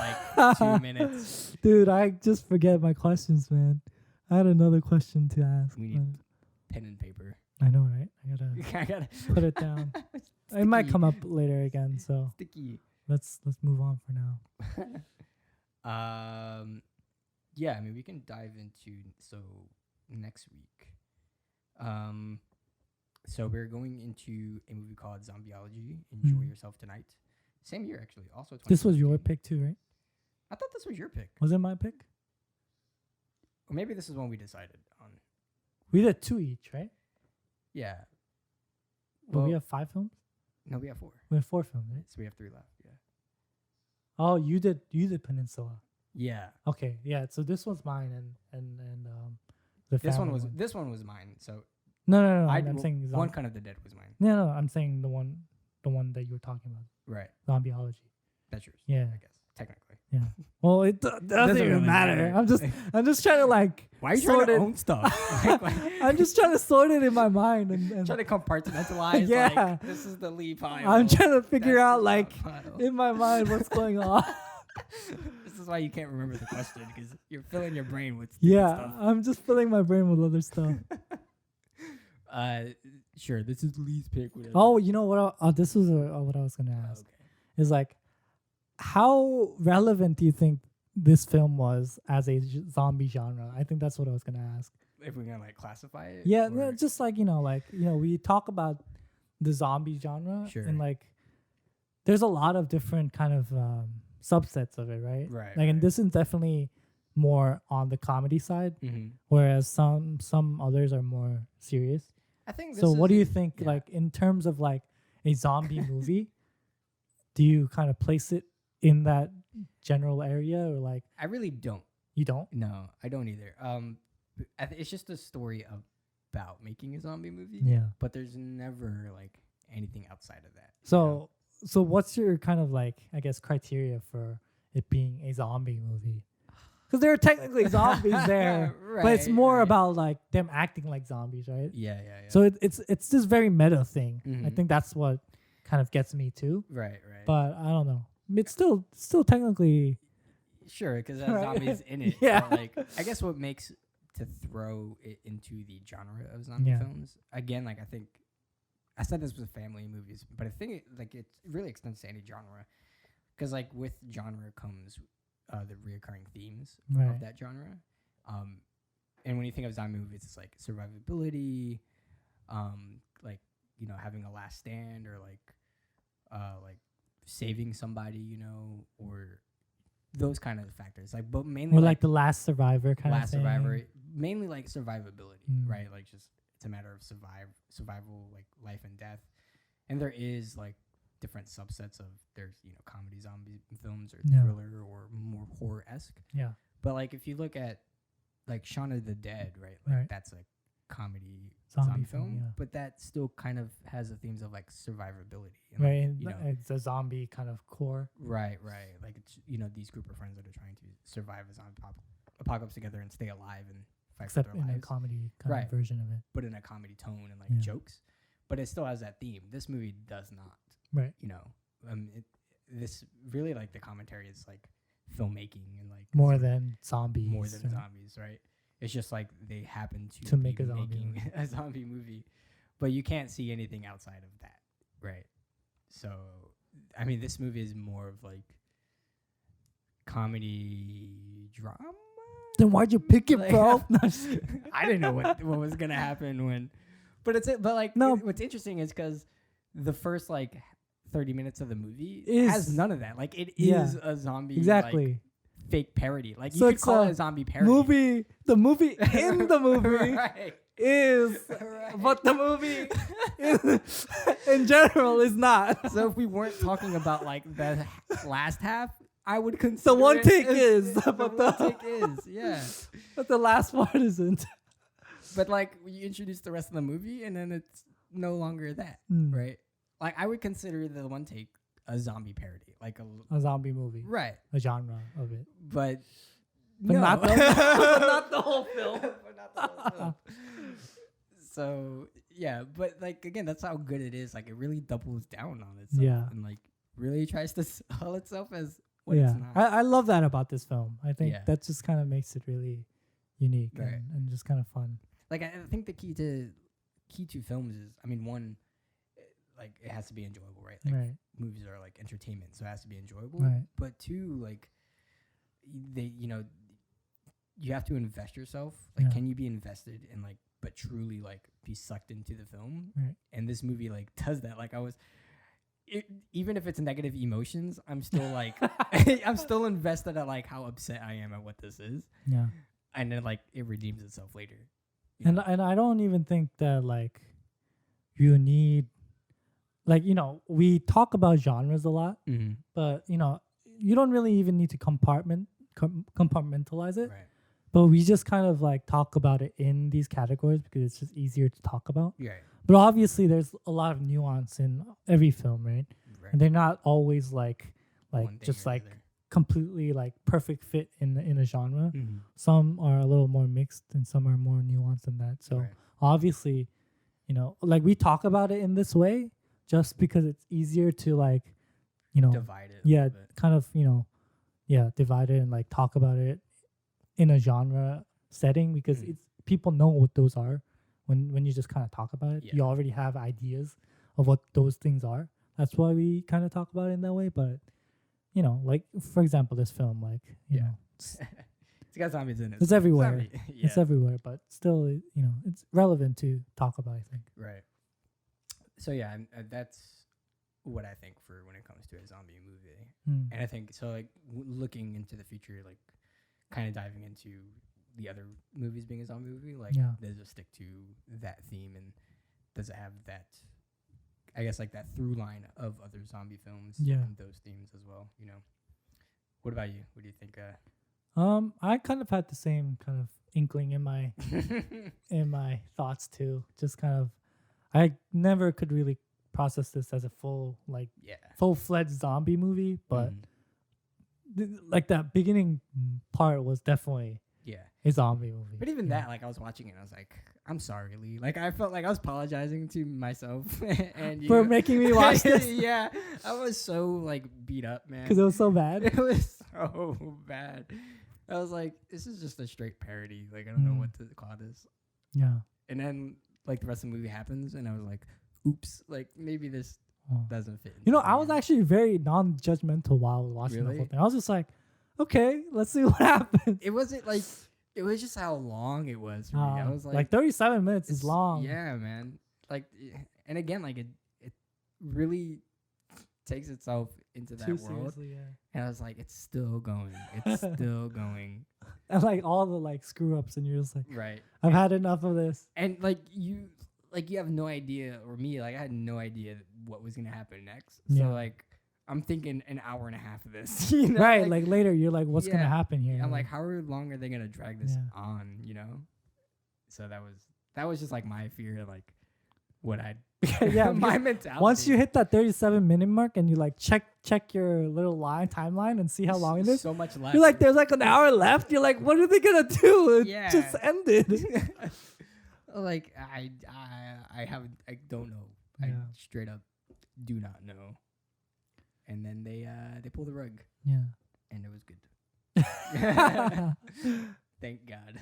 like 2 minutes. Dude, I just forget my questions, man. I had another question to ask. We need pen and paper. I know, right? I gotta I gotta put it down. It might come up later again, so sticky. let's move on for now. Yeah, I mean, we can dive into next week. So we're going into a movie called Zombieology. Enjoy Yourself Tonight. Same year, actually. Also, this was your pick too, right? I thought this was your pick. Was it my pick? Or maybe this is one we decided on. We did 2 each, right? Yeah. But we have 5 films. No, we have 4. We have 4 films, right? So we have 3 left. Yeah. Oh, you did Peninsula. Yeah. Okay, yeah. So this one's mine, and the This family one was mine. So no. I'm saying One Cut of the Dead was mine. No, I'm saying the one that you were talking about. Right. Zombieology. That's yours. Yeah. I guess technically. Yeah. Well, it doesn't Doesn't even really matter. matter. I'm just trying to like. Why are you trying sort to it. own stuff? I'm just trying to sort it in my mind and trying to compartmentalize. Yeah. Like, this is the lead pile. I'm trying to figure That's out the like top pile. in my mind what's going on. This is why you can't remember the question because you're filling your brain with Yeah, stuff. I'm just filling my brain with other stuff. Sure. This is Lee's pick. Whatever. Oh, you know what? This was what I was gonna ask. Okay. Is like, how relevant do you think this film was as a zombie genre? I think that's what I was gonna ask. If we're gonna like classify it. Yeah, or- no, just like we talk about the zombie genre, Sure. and like, there's a lot of different kind of subsets of it, right? Right. Like, and this is definitely more on the comedy side, Mm-hmm. whereas some others are more serious. I think. So what do you think, yeah. like, in terms of like a zombie movie? Do you kind of place it in that general area, or like I really don't. you don't? No, I don't either. It's just a story about making a zombie movie. Yeah. But there's never like anything outside of that. So what's your kind of like, I guess, criteria for it being a zombie movie? Because there are technically zombies there, but it's more right. about like them acting like zombies, right? Yeah. So it's this very meta thing. I Mhm. think that's what kind of gets me too. Right. But I don't know. It's still technically Sure, because there's Right. zombies in it. Yeah. But, like, I guess what makes to throw it into the genre of zombie Yeah. films again, like I think I said this with family movies, but I think it really extends to any genre, because like with genre comes the reoccurring themes Right. of that genre. And when you think of zombie movies, it's like survivability, like having a last stand, or like saving somebody, or those kind of factors. Like, but mainly or like the last survivor kind of last thing. survivor, mainly like survivability, Mm. right? Like just it's a matter of survival, like life and death. And there is like different subsets of there's comedy zombie films, or Yeah. thriller, or more horror-esque. Yeah. But like if you look at like Shaun of the Dead, right? Like Right. that's a comedy Zombie zombie film, film, yeah. but that still kind of has the themes of like survivability. And, Right. like, And it's a zombie kind of core. Right. Like it's these group of friends that are trying to survive a zombie apocalypse together and stay alive and fight Except for their in a lives, comedy kind Right. of version of it. but in a comedy tone and like Yeah. jokes. But it still has that theme. This movie does not. Right. This really like the commentary is like filmmaking and like More sort of than zombies. more than right? zombies, right? It's just like they happen To be make a zombie making movie. a zombie movie, but you can't see anything outside of that, right? So, I mean, this movie is more of like comedy drama. Then why'd you pick it, Like- bro? No, just kidding. I didn't know what was gonna happen when, but like No. what's interesting is because the first like 30 minutes of the movie Is- has none of that. Like it Yeah. is a zombie Exactly. like, fake parody. Like So you could it's call a it a zombie parody. The movie in the movie right. is, Right. but the movie in general is not. So if we weren't talking about like the last half, I would consider The one it take as- is, the but one take is, yeah. But the last part isn't. But like you introduce the rest of the movie, and then it's no longer that, Mm. right? Like I would consider the one take a zombie parody, like A zombie movie, right, a genre of it, but but no. not the, but not the whole film. But not the whole film. So yeah, but like again, that's how good it is. Like it really doubles down on itself, Yeah. and like really tries to sell itself as what Yeah, it's not. I love that about this film. I think Yeah. that just kind of makes it really unique Right. and just kind of fun. Like I think the key to films is, I mean, one, like it has to be enjoyable, right? Like Right. movies are like entertainment, so it has to be enjoyable. Right. But two, like they, you have to invest yourself. Like, Yeah. can you be invested and like, but truly like be sucked into the film? Right. And this movie like does that. Like even if it's negative emotions, I'm still like, I'm still invested at like how upset I am at what this is. Yeah. And then like it redeems itself later. And I don't even think that like you need, like, we talk about genres a lot, Mm-hmm. but you don't really even need to compartmentalize it. Right. But we just kind of like talk about it in these categories because it's just easier to talk about. Yeah. But obviously there's a lot of nuance in every film, right? Right. And they're not always like One thing just or like the other. completely like perfect fit in a genre. Mhm. Some are a little more mixed and some are more nuanced than that. So Right. obviously, like we talk about it in this way just because it's easier to like, Divide it. yeah, A little bit. kind of, divide it and like talk about it in a genre setting because Mhm. it's people know what those are when you just kind of talk about it. Yeah. You already have ideas of what those things are. That's why we kind of talk about it in that way. But like for example, this film, like Yeah. It's got zombies in it. It's so everywhere. zombie- yeah. it's everywhere. But still, it's relevant to talk about. I think. Right. So yeah, that's what I think for when it comes to a zombie movie. Mm. And I think so. Like looking into the future, like kind of diving into the other movies being a zombie movie, like Yeah. does it stick to that theme and does it have that? I guess like that through line of other zombie films Yeah. and those themes as well. What about you? What do you think? I kind of had the same kind of inkling in my thoughts too. Just kind of, I never could really process this as a full-fledged zombie movie, but Mhm. like that beginning part was definitely Yeah. a zombie movie. But even Yeah. that, like I was watching it, and I was like, "I'm sorry, Lee." Like I felt like I was apologizing to myself and For making me watch this yeah, I was so like beat up, man. because it was so bad. It was so bad. I was like, "This is just a straight parody." Like I don't know Mm. what to call this. Yeah. And then like the rest of the movie happens, and I was like, "Oops!" Like maybe this Oh. doesn't fit. I was actually very non-judgmental while I was watching the Really? whole thing. I was just like, okay, let's see what happens. It wasn't like it was just how long it was for me. I was like 37 minutes is it's- long. Yeah, man. Like, and again, like it really takes itself into that Too world. seriously, yeah. And I was like, it's still going. It's still going. And like all the like screw ups, and you're just like, Right. I've had enough of this. And like you have no idea, or me, like I had no idea what was gonna happen next. Yeah. So like, I'm thinking an hour and a half of this. Right, like later you're like, what's gonna Yeah. happen here? I'm like, how long are they gonna drag this Yeah. on? So that was just like my fear, like what I Yeah, my because mentality. once you hit that 37-minute mark and you like check your little timeline and see how long it is, so much left. you're like, there's like an hour left. You're like, what are they gonna do? It Yeah. just ended. like I don't know. I Yeah. straight up do not know. And then they pull the rug, Yeah. and it was good. Thank God.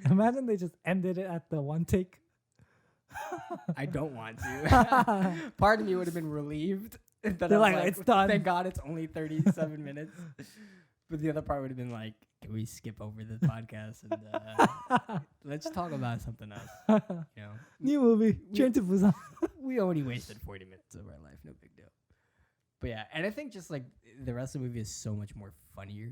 Imagine they just ended it at the one take. I don't want to. Part of me would have been relieved that They're I'm like, "It's done." Thank God it's only 37 minutes. But the other part would have been like, can we skip over this podcast and let's talk about something else? New movie, Train to Busan. We only wasted 40 minutes of our life. No big deal. But yeah, and I think just like the rest of the movie is so much more funnier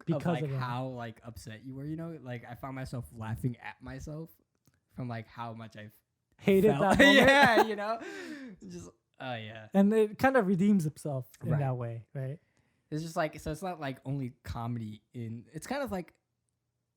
Because like of that. how like upset you were. Like I found myself laughing at myself from like how much I Hated felt. that moment. Yeah, just yeah. And it kind of redeems itself in Right. that way, right? It's just like, so it's not like only comedy it's kind of like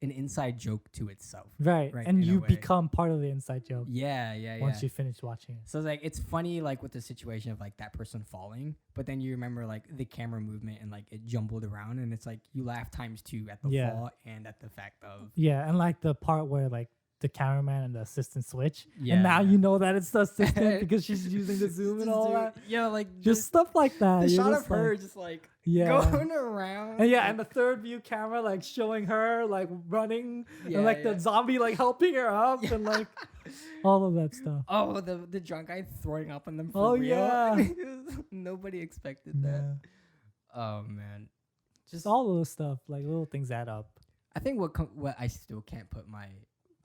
an inside joke to itself. Right. Right, And in a you way. become part of the inside joke Yeah. once you finish watching it. So it's like, it's funny like with the situation of like that person falling, but then you remember like the camera movement and like it jumbled around, and it's like you laugh times two at the Yeah. fall and at the fact of Yeah, and like the part where like the cameraman and the assistant switch. Yeah. And now you know that it's the assistant because she's using the zoom and all that. Yeah, like Just stuff like that. the You're shot just of her like, just like yeah. going around. And yeah, and the third view camera like showing her like running Yeah, and like yeah. the zombie like helping her up and like all of that stuff. Oh, the drunk guy throwing up on them for Oh, real. yeah. Nobody expected that. Yeah. Oh man. Just all those stuff, like little things add up. I think what I still can't put my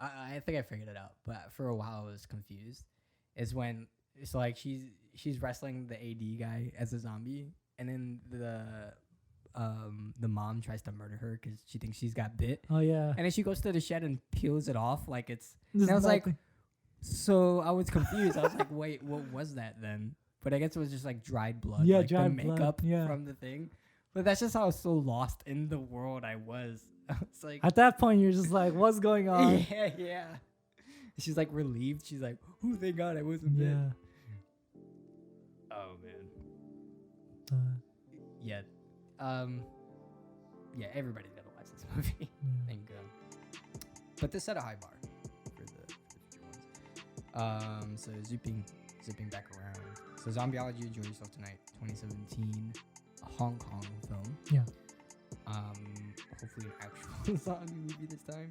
I think I figured it out, but for a while I was confused. Is when it's like she's wrestling the AD guy as a zombie, and then the mom tries to murder her because she thinks she's got bit, Oh yeah. and then she goes to the shed and peels it off like it's. Just And I was like, nothing. so I was confused. I was like, wait, what was that then? But I guess it was just like dried blood, Yeah, like dried the blood, makeup yeah. from the thing. But that's just how I was so lost in the world I was. I was like, At that point, you're just like, what's going on? yeah. She's like relieved. She's like, oh, thank God I wasn't bit. Yeah. Oh man. Yeah. Yeah, everybody's gotta watch this movie. Yeah. And but this set a high bar for the future ones. So zipping back around. So Zombieology, Enjoy Yourself Tonight, 2017 Hong Kong film. Yeah. Hopefully an actual zombie movie this time.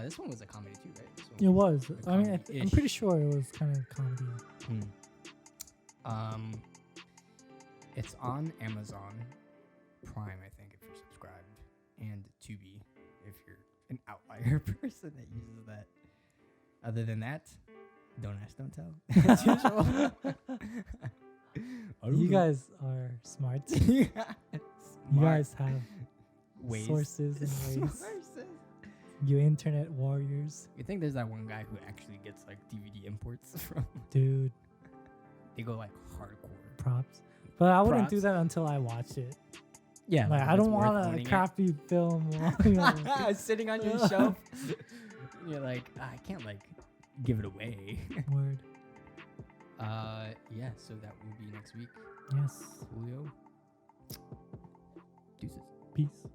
This one was a comedy too, right? This It one was. a I mean, comedy-ish. I'm pretty sure it was kind of comedy. It's on Amazon Prime, I think, if you're subscribed, and Tubi, if you're an outlier person that uses that. Other than that, don't ask, don't tell. As usual. You guys are smart. You You guys have ways. sources and ways. Sources. You internet warriors. You think there's that one guy who actually gets like DVD imports from? Dude, They go like hardcore. props. But I wouldn't do Props. that until I watch it. Yeah, Like, I don't want a crappy film. You know, sitting on your shelf. You're like, I can't like give it away. word. Yeah. So that will be next week. Yes. Julio. Deuces. Peace.